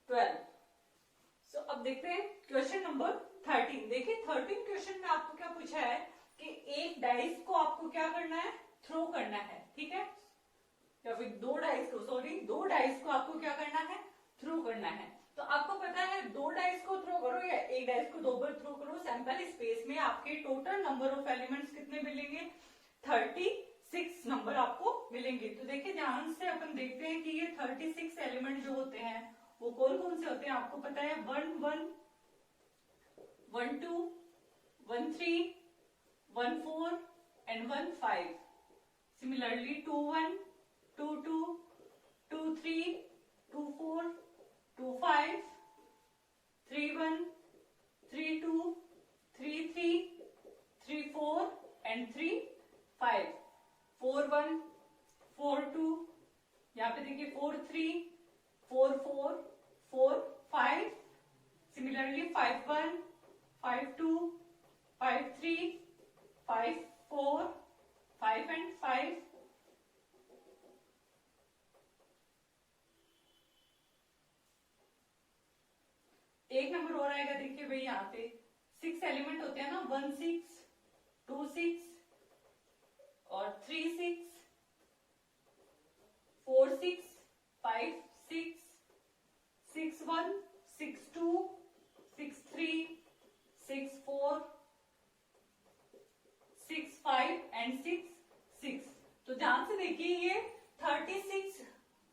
12। सो अब देखते हैं क्वेश्चन नंबर 13। देखिए 13 क्वेश्चन में आपको क्या पूछा है कि एक डाइस को आपको क्या करना है, थ्रो करना है, ठीक है, या फिर दो डाइस को आपको क्या करना है, थ्रो करना है। तो आपको पता है दो डाइस को थ्रो करो या एक डाइस को 2 बार थ्रो करो, सैंपल स्पेस में आपके टोटल नंबर ऑफ एलिमेंट्स कितने मिलेंगे, 36 नंबर आपको मिलेंगे। तो देखिए ध्यान से अपन देखते हैं कि ये 36 एलिमेंट जो होते हैं वो कौन कौन से होते हैं। आपको पता है 1 1 1 2 1 3 1 4 एंड 1 5। सिमिलरली 2 1 2 2 2 3 2 4 2 5 3 1 3 2 3 3 3 4 एंड 3 5 4 1 4 2, यहाँ पे देखिए 4 3 4 4 4 5, सिमिलरली 5 1 5 2 5 3 5 4 5 एंड 5। एक नंबर और आएगा, देखिए भाई यहाँ पे 6 एलिमेंट होते हैं ना, 1 6 2 6 और 3 6 4 6 5 6 6 1 6 2 6 3 6 4 6 5 एंड 6 6। तो ध्यान से देखिए ये 36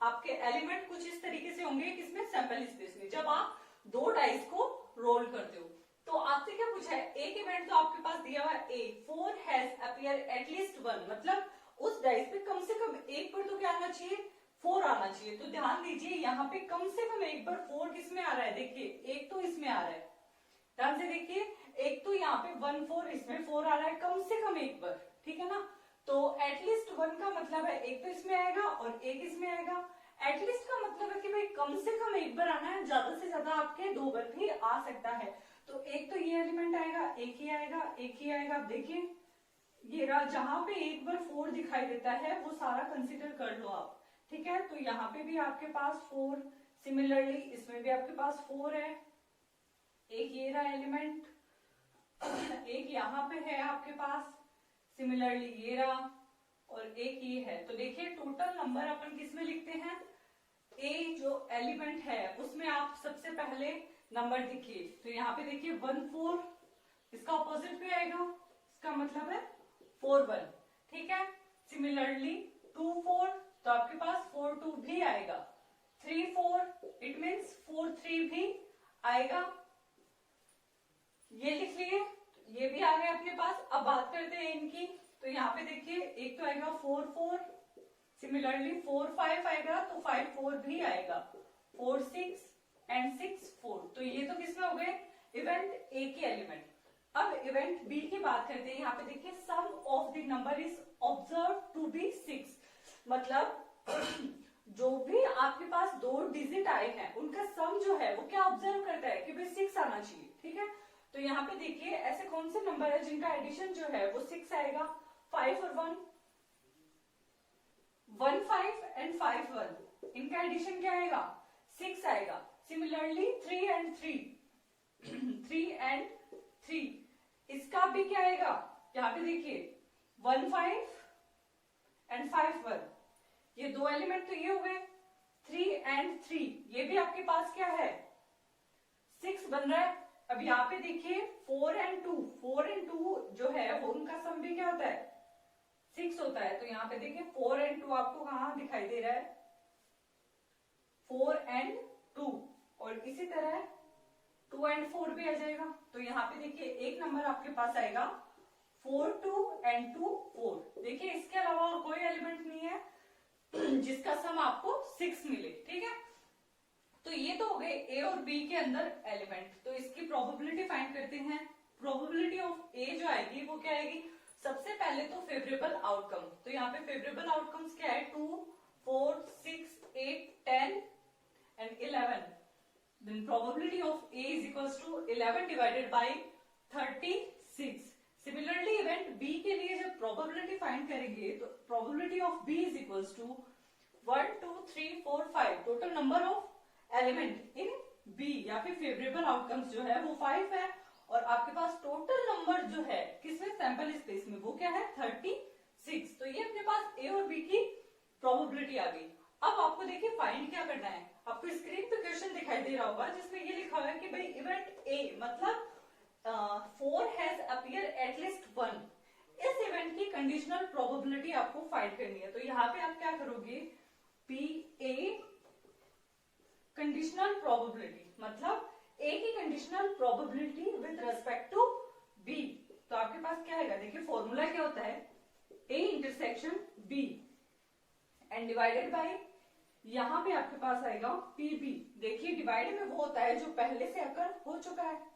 आपके एलिमेंट कुछ इस तरीके से होंगे किसमें, सैंपल स्पेस में। जब आप दो डाइस को रोल करते हो तो आपसे क्या पूछा है, एक इवेंट तो आपके पास दिया हुआ है ए, 4 हैज अपीयर एटलीस्ट 1, मतलब उस डाइस पे कम से कम एक पर तो क्या आना चाहिए, 4 आना चाहिए। तो ध्यान दीजिए यहाँ पे कम से कम एक बार 4 किसमें आ रहा है, देखिए एक तो इसमें आ रहा है, ध्यान से देखिए एक तो यहाँ पे 1 4 इसमें 4 आ रहा है कम से कम एक बार, ठीक है ना। तो एटलीस्ट 1 का मतलब है एक तो इसमें आएगा और एक इसमें आएगा। एटलीस्ट का मतलब है कि भाई कम से कम एक बार आना है, ज्यादा से ज्यादा आपके 2 बार भी आ सकता है। तो एक तो ये एलिमेंट आएगा, एक ही आएगा, एक ही आएगा। देखिए ये रहा, जहां पे एक बार 4 दिखाई देता है वो सारा कंसीडर कर लो आप, ठीक है। तो यहाँ पे भी आपके पास 4, सिमिलरली इसमें भी आपके पास 4 है, एक ये रहा एलिमेंट, एक यहाँ पे है आपके पास, सिमिलरली ये रहा, और एक ये है। तो देखिए टोटल नंबर अपन किसमें लिखते हैं, ए जो एलिमेंट है उसमें आप सबसे पहले नंबर लिखिए। तो यहाँ पे देखिए 1 4, इसका ऑपोजिट भी आएगा, इसका मतलब है 4 1, ठीक है। सिमिलरली 2 4, तो आपके पास 4 2 भी आएगा। 3 4, इट मीन्स 4 3 भी आएगा। ये लिख लिए, ये भी आ गए अपने पास। अब बात करते हैं इनकी। तो यहाँ पे देखिए एक तो आएगा 4 4, सिमिलरली 4 5 आएगा, तो 5 4 भी आएगा, 4 6 एंड 6 4। तो ये तो किसमें हो गए, इवेंट ए के एलिमेंट। अब इवेंट बी की बात करते हैं। यहाँ पे देखिए sum of the number is observe to be 6, मतलब जो भी आपके पास 2 डिजिट आए हैं उनका सम जो है वो क्या ऑब्जर्व करता है कि भाई 6 आना चाहिए, ठीक है। तो यहाँ पे देखिए ऐसे कौन से नंबर है जिनका एडिशन जो है वो 6 आएगा, 5 और 1 1 5 एंड 5 1, इनका एडिशन क्या आएगा, 6 आएगा। सिमिलरली 3 एंड 3 3 एंड 3, इसका भी क्या आएगा, यहाँ पे देखिए 1 5 एंड 5 1, ये 2 एलिमेंट तो ये हो गए। 3 एंड 3, ये भी आपके पास क्या है, 6 बन रहा है। अब यहाँ पे देखिए 4 एंड 2 जो है वो उनका सम भी क्या होता है, 6 होता है। तो यहाँ पे देखिए 4 एंड 2 आपको कहाँ दिखाई दे रहा है, 4 एंड 2, और इसी तरह 2 एंड 4 भी आ जाएगा। तो यहाँ पे देखिए एक नंबर आपके पास आएगा 4 2 एंड 2 4। देखिए इसके अलावा और कोई एलिमेंट नहीं है जिसका सम आपको 6 मिले, ठीक है। तो ये तो हो गए ए और बी के अंदर एलिमेंट। तो इसकी प्रोबेबिलिटी फाइंड करते हैं। प्रोबेबिलिटी ऑफ ए जो आएगी वो क्या आएगी, सबसे पहले तो फेवरेबल आउटकम। तो यहाँ पे फेवरेबल आउटकम्स क्या है, 2 4 6 8 10 and 11। Then probability of A is equals to 11 divided by 36, similarly event B के लिए जब प्रोबेबिलिटी फाइंड करेंगे तो probability of B is equals to 1 2 3 4 5 total number of element in B या फिर फेवरेबल आउटकम्स जो है वो 5 है, और आपके पास टोटल नंबर जो है किसमें सैंपल स्पेस में वो क्या है 36। तो ये अपने पास ए और बी की प्रोबेबिलिटी आ गई। अब आपको देखिए फाइंड क्या करना है। आपको स्क्रीन पे क्वेश्चन दिखाई दे रहा होगा जिसमें ये लिखा हुआ है कि भाई इवेंट ए मतलब 4 हैज अपीयर एटलीस्ट 1, इस इवेंट की कंडीशनल प्रोबेबिलिटी आपको फाइंड करनी है। तो यहाँ पे आप क्या करोगे, पी ए कंडीशनल प्रोबेबिलिटी मतलब ए की conditional probability with respect to B. तो आपके पास क्या आएगा, देखिए फॉर्मूला क्या होता है, A intersection B and divided by, यहां पे आपके पास आएगा पीबी। देखिए डिवाइड में वो होता है जो पहले से अकर हो चुका है।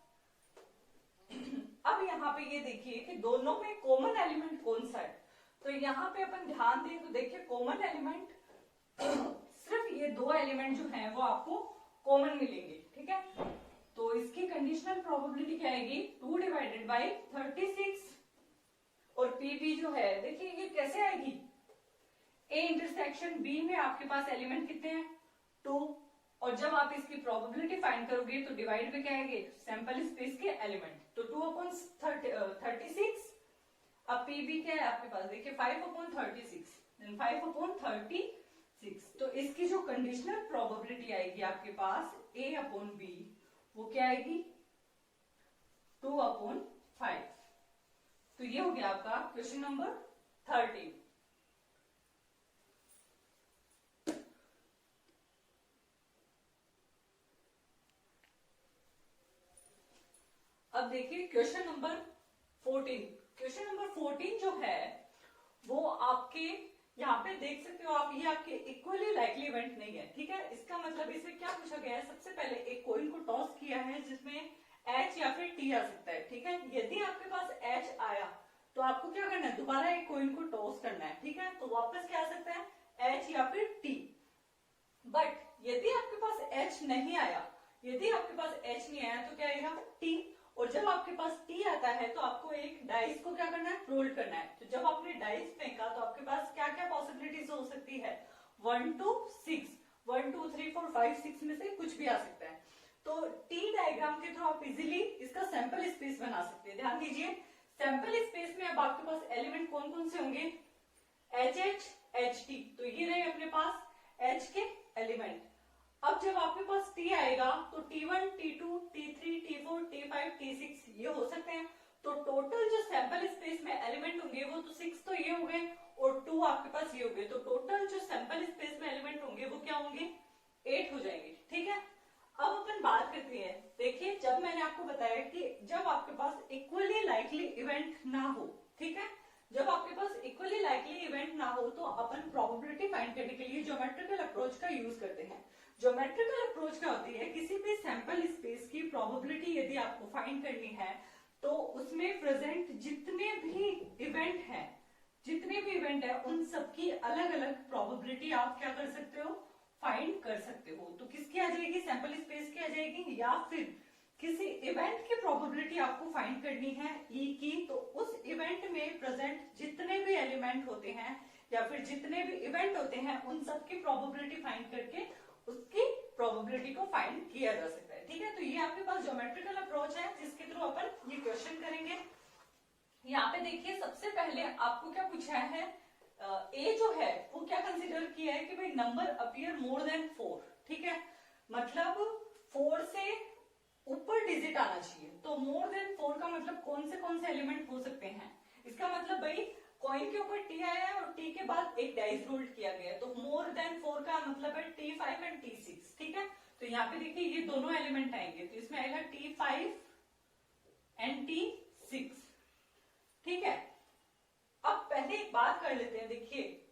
अब यहाँ पे ये देखिए कि दोनों में कॉमन एलिमेंट कौन सा है। तो यहाँ पे अपन ध्यान दें तो देखिए कॉमन एलिमेंट सिर्फ ये दो एलिमेंट जो हैं वो आपको कॉमन मिलेंगे, ठीक है। तो इसकी कंडीशनल प्रोबेबिलिटी क्या आएगी 2 डिवाइडेड बाई 36, और पीबी जो है देखिए ये कैसे आएगी, ए इंटरसेक्शन बी में आपके पास एलिमेंट कितने हैं 2, और जब आप इसकी प्रोबेबिलिटी फाइंड करोगे तो डिवाइड पे क्या आएंगे सैंपल स्पेस के एलिमेंट, तो 2/36। अब पीबी क्या है आपके पास देखिए 5/36, 5/36। तो इसकी जो कंडीशनल प्रोबेबिलिटी आएगी आपके पास A/B वो क्या आएगी 2/5। तो ये हो गया आपका क्वेश्चन नंबर 30। अब देखिए क्वेश्चन नंबर 14। क्वेश्चन नंबर 14 जो है वो आपके यहाँ पे देख सकते हो आप, ये आपके इक्वली लाइकली इवेंट नहीं है, ठीक है। इसका मतलब इसमें क्या पूछा गया है, सबसे पहले एक कॉइन को टॉस किया है जिसमें एच या फिर टी आ सकता है, ठीक है। यदि आपके पास एच आया तो आपको क्या करना है, दोबारा एक कॉइन को टॉस करना है, ठीक है। तो वापस क्या आ सकता है एच या फिर टी। बट यदि आपके पास एच नहीं आया, यदि आपके पास एच नहीं आया तो क्या आएगा टी, और जब आपके पास टी आता है तो आपको एक डाइस को क्या करना है रोल करना है। तो जब आपने डाइस फेंका तो आपके पास क्या क्या पॉसिबिलिटीज हो सकती है 1 2 6, 1 2 3 4 5 6 में से कुछ भी आ सकता है। तो टी डायग्राम के थ्रू आप इजीली इसका सैंपल स्पेस बना सकते हैं। ध्यान दीजिए सैंपल स्पेस में अब आपके पास एलिमेंट कौन कौन से होंगे एच एच एच टी, तो ये रहे अपने पास एच के एलिमेंट। अब जब आपके पास टी आएगा तो T1, T2, T3, T4, T5, T6 ये हो सकते हैं। तो टोटल जो सैंपल स्पेस में एलिमेंट होंगे वो तो 6 तो ये हो गए और 2 आपके पास ये हो गए, तो टोटल जो सैंपल स्पेस में एलिमेंट होंगे वो क्या होंगे 8 हो जाएंगे, ठीक है। अब अपन बात करते हैं, देखिए जब मैंने आपको बताया कि जब आपके पास इक्वली लाइकली इवेंट ना हो, ठीक है, जब आपके पास इक्वली लाइकली इवेंट ना हो तो अपन प्रोबेबिलिटी फाइंड करने के लिए ज्योमेट्रिकल अप्रोच का यूज करते हैं। ज्योमेट्रिकल अप्रोच क्या होती है, किसी भी सैंपल स्पेस की प्रोबेबिलिटी यदि आपको फाइंड करनी है तो उसमें प्रेजेंट जितने भी इवेंट हैं, जितने भी इवेंट है उन सबकी अलग अलग प्रोबेबिलिटी आप क्या कर सकते हो फाइंड कर सकते हो। तो किसकी आ जाएगी सैंपल स्पेस की आ जाएगी, या फिर किसी इवेंट की प्रोबेबिलिटी आपको फाइंड करनी है ई की, तो उस इवेंट में प्रेजेंट जितने भी एलिमेंट होते हैं या फिर जितने भी इवेंट होते हैं उन सबकी प्रोबेबिलिटी फाइंड करके उसकी प्रोबेबिलिटी को फाइंड किया जा सकता है, ठीक है। तो ये आपके पास ज्योमेट्रिकल अप्रोच है जिसके थ्रू अपन ये क्वेश्चन करेंगे। यहाँ पे देखिए सबसे पहले आपको क्या पूछा है, ए जो है वो क्या कंसीडर किया है कि भाई नंबर अपीयर मोर देन 4, ठीक है, मतलब 4 से ऊपर डिजिट आना चाहिए। तो मोर देन 4 का मतलब कौन से एलिमेंट हो सकते हैं, इसका मतलब भाई कॉइन के ऊपर टी आया है और टी के बाद एक डाइस रोल्ड किया गया है, तो मोर देन 4 का मतलब है T5 एंड T6, ठीक है। तो यहाँ पे देखिए ये दोनों एलिमेंट आएंगे, तो इसमें आएगा T5 एंड T6, ठीक है। अब पहले एक बात कर लेते हैं, देखिए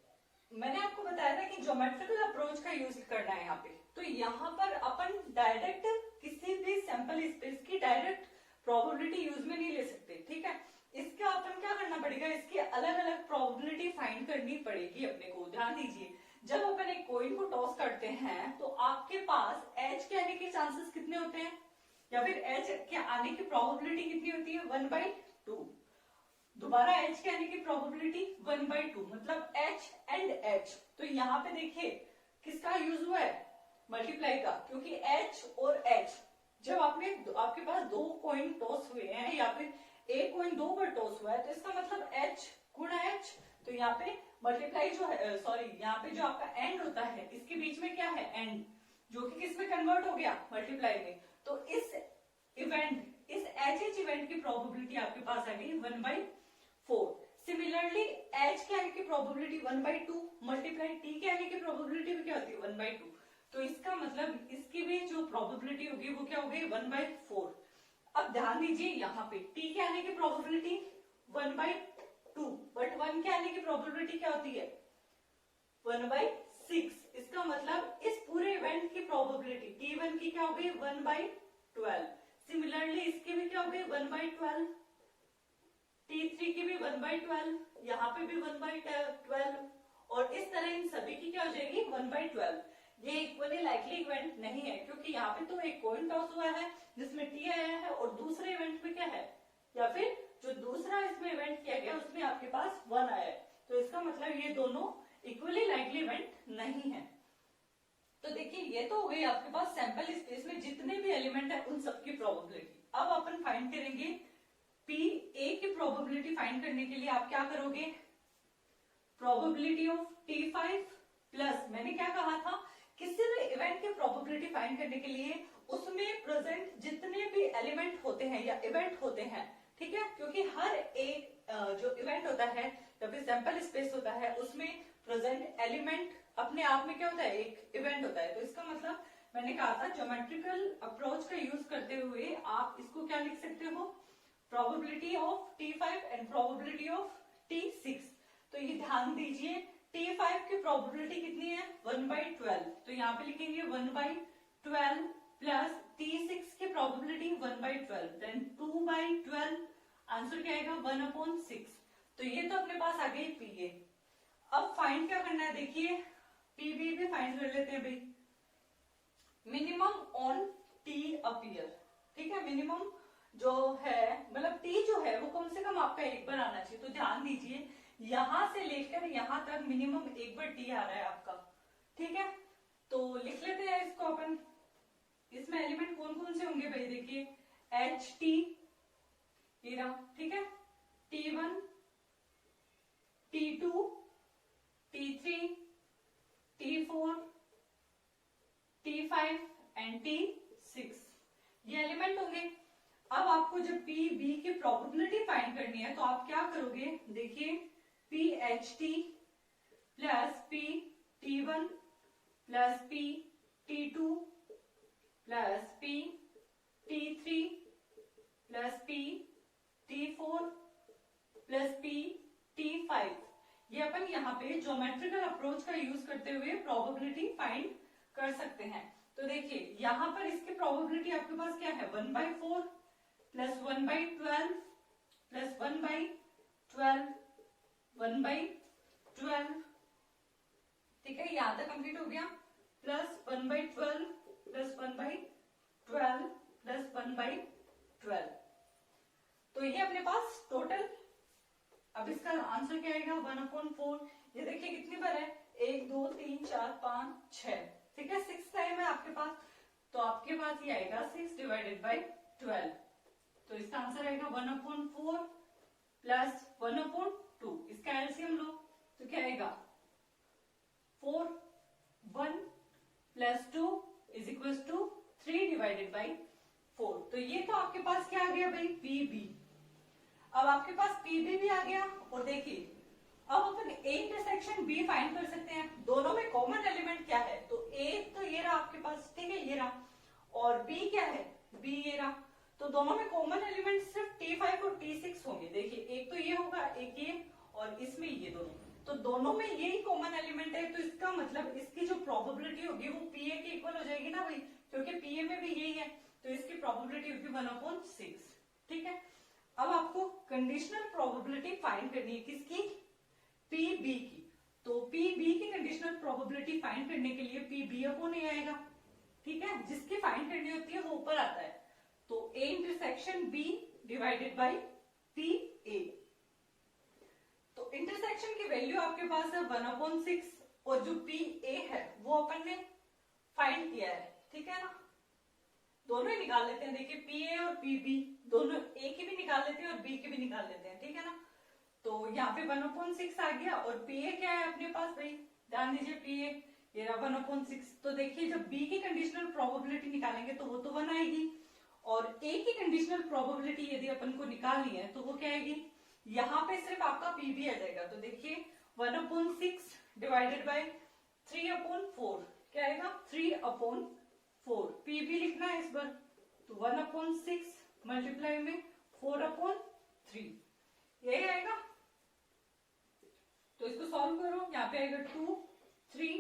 मैंने आपको बताया था कि ज्योमेट्रिकल अप्रोच का यूज करना है यहाँ पे, तो यहाँ पर अपन डायरेक्ट किसी भी सैंपल स्पेस की डायरेक्ट प्रोबेबिलिटी यूज में नहीं ले सकते, ठीक है। इसका अपन क्या करना पड़ेगा, इसकी अलग अलग प्रोबेबिलिटी फाइंड करनी पड़ेगी अपने को। ध्यान दीजिए जब अपन एक कॉइन को टॉस करते हैं तो आपके पास एच के आने के चांसेस कितने होते हैं, या फिर एच के आने की प्रोबेबिलिटी कितनी होती है 1/2। दोबारा H के आने की प्रोबेबिलिटी 1/2, मतलब H एंड H। तो यहाँ पे देखिए किसका यूज हुआ है, मल्टीप्लाई का, क्योंकि H और H जब आपके पास दो कॉइन टॉस हुए हैं या फिर एक कॉइन दो बार टॉस हुआ है, तो इसका मतलब H गुणा H। तो यहाँ पे मल्टीप्लाई जो है, सॉरी, यहाँ पे जो आपका एंड होता है इसके बीच में क्या है, एंड, जो कि किस में कन्वर्ट हो गया, मल्टीप्लाई में। तो इस एच इवेंट की प्रोबेबिलिटी आपके पास आ गई 1/4। सिमिलरली एच के आने की प्रोबेबिलिटी 1/2, मल्टीप्लाई टी के आने की प्रोबेबिलिटी भी क्या होती है, 1/2। तो इसका मतलब इसकी भी जो प्रोबेबिलिटी होगी वो क्या होगी, 1/4। अब ध्यान दीजिए यहाँ पे टी के आने की प्रोबेबिलिटी 1/2, बट 1 के आने की प्रोबेबिलिटी क्या होती है, 1/6। इसका मतलब इस पूरे इवेंट की प्रोबेबिलिटी T1 की क्या हो गई, 1/12। सिमिलरली इसकी भी क्या हो गई, 1/12। T3 की भी 1/12, यहाँ पे भी 1/12, और इस तरह इन सभी की क्या हो जाएगी, 1/12। ये इक्वली लाइकली इवेंट नहीं है, क्योंकि यहाँ पे तो एक कॉइन टॉस हुआ है जिसमें T आया है, और दूसरे इवेंट में क्या है, या फिर जो दूसरा इसमें इवेंट किया गया उसमें आपके पास 1 आया है। तो इसका मतलब ये दोनों इक्वली लाइकली इवेंट नहीं है। तो देखिए ये तो हो गई आपके पास सैंपल स्पेस में जितने भी एलिमेंट है उन सबकी प्रोबेबिलिटी। अब अपन फाइंड करेंगे पी ए की प्रोबेबिलिटी फाइंड करने के लिए आप क्या करोगे, प्रोबेबिलिटी ऑफ T5 प्लस, मैंने क्या कहा था, किसी भी इवेंट की प्रोबेबिलिटी फाइंड करने के लिए उसमें प्रेजेंट जितने भी एलिमेंट होते हैं या इवेंट होते हैं, ठीक है, क्योंकि हर एक जो इवेंट होता है या फिर सैंपल स्पेस होता है उसमें प्रेजेंट एलिमेंट अपने आप में क्या होता है, एक इवेंट होता है। तो इसका मतलब मैंने कहा था ज्योमेट्रिकल अप्रोच का यूज करते हुए आप इसको क्या लिख सकते हो, probability of T5 and probability of T6। तो ये ध्यान दीजिए T5 की प्रोबेबिलिटी कितनी है, 1/12। तो यहाँ पे लिखेंगे 1/12 प्लस T6 की प्रोबेबिलिटी 1/12, देन 2/12, आंसर क्या आएगा, 1/6। तो ये तो अपने पास आ गई पीए। अब फाइंड क्या करना है, देखिए पीबी भी फाइंड कर लेते हैं भाई। मिनिमम ऑन टी अपीयर, ठीक है, मिनिमम जो है मतलब टी जो है वो कम से कम आपका एक बार आना चाहिए। तो ध्यान दीजिए यहां से लेकर यहां तक मिनिमम एक बार टी आ रहा है आपका, ठीक है। तो लिख लेते हैं इसको अपन। इसमें एलिमेंट कौन कौन से होंगे भाई, देखिए एच टी, ठीक है, T1, T2, T3, T4, T5 and T6, ये एलिमेंट होंगे। अब आपको जब पी बी की प्रोबेबिलिटी फाइंड करनी है तो आप क्या करोगे, देखिए P H T plus P T1 plus P T2 plus P T3 plus P T4 plus P T5, ये अपन यहाँ पे ज्योमेट्रिकल अप्रोच का यूज करते हुए प्रोबेबिलिटी फाइंड कर सकते हैं। तो देखिए यहाँ पर इसकी प्रोबेबिलिटी आपके पास क्या है, 1/4 प्लस 1/12 प्लस 1/12 1/12, ठीक है, यहाँ तक कंप्लीट हो गया, प्लस 1/12 प्लस 1/12 प्लस 1/12। तो ये अपने पास टोटल, अब इसका आंसर क्या आएगा, 1/4। ये देखिए कितनी बार है, 1 2 3 4 5 6, ठीक है, 6 टाइम है आपके पास। तो आपके पास ये आएगा 6/12। तो इसका आंसर आएगा 1/4 प्लस 1/2। इसका एलसीएम लो तो क्या आएगा, 4, 1 प्लस 2 इज इक्वल टू 3/4। तो ये तो आपके पास क्या आ गया भाई, पीबी। अब आपके पास पीबी भी आ गया, और देखिए अब अपन ए इंटरसेक्शन बी फाइंड कर सकते हैं। दोनों में कॉमन एलिमेंट क्या है, तो ए तो ये रहा आपके पास, ठीक है, ये रहा, और बी क्या है, बी ये रहा। तो दोनों में कॉमन एलिमेंट सिर्फ T5 और T6 होंगे। देखिए एक तो ये होगा, एक ये, और इसमें ये दोनों, तो दोनों में यही कॉमन एलिमेंट है। तो इसका मतलब इसकी जो प्रोबेबिलिटी होगी वो पीए की इक्वल हो जाएगी ना भाई, क्योंकि पीए में भी यही है। तो इसकी प्रोबेबिलिटी होगी 1/6, ठीक है। अब आपको कंडीशनल प्रोबेबिलिटी फाइंड करनी है, किसकी, पीबी की। तो पीबी की कंडीशनल प्रोबेबिलिटी फाइंड करने के लिए पीबी अपॉन ए आएगा, ठीक है, जिसकी फाइंड करनी होती है वो ऊपर आता है। तो A intersection B divided by P A, intersection की वैल्यू आपके पास है 1/6 और जो पी ए है वो अपन ने फाइंड किया है, ठीक है ना। दोनों ही निकाल लेते हैं, देखिए पी ए और पी बी दोनों, ए की भी निकाल लेते हैं और बी की भी निकाल लेते हैं, ठीक है ना। तो यहाँ पे 1/6 आ गया और पी ए क्या है अपने पास भाई, ध्यान दीजिए पी ए ये रहा 1/6। तो देखिए जब बी की कंडीशनल प्रोबेबिलिटी निकालेंगे तो वो तो 1 आएगी, और ए की कंडीशनल प्रोबेबिलिटी यदि अपन को निकालनी है तो वो क्या आएगी, यहाँ पे सिर्फ आपका पी बी आ जाएगा। तो देखिए 1/6 डिवाइडेड बाय 3/4 क्या आएगा, 3/4। पी बी लिखना है इस बार, तो 1/6 मल्टीप्लाई में 4/3 यही आएगा। तो इसको सॉल्व करो, यहाँ पे आएगा 2 3,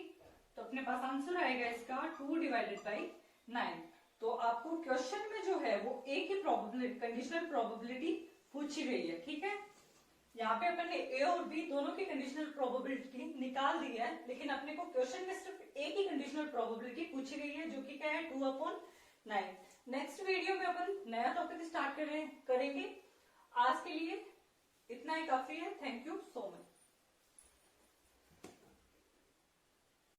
तो अपने पास आंसर आएगा इसका 2 डिवाइडेड बाई 9। तो आपको क्वेश्चन में जो है वो ए की प्रोबेबिलिटी, कंडीशनल प्रोबेबिलिटी पूछी गई है, ठीक है। यहाँ पे अपन ने ए और बी दोनों की कंडीशनल प्रोबेबिलिटी निकाल दी है, लेकिन अपने को क्वेश्चन में सिर्फ ए की कंडीशनल प्रोबेबिलिटी पूछी गई है, जो कि क्या है 2/9। नेक्स्ट वीडियो में अपन नया टॉपिक स्टार्ट करेंगे। आज के लिए इतना ही काफी है। Thank you so much.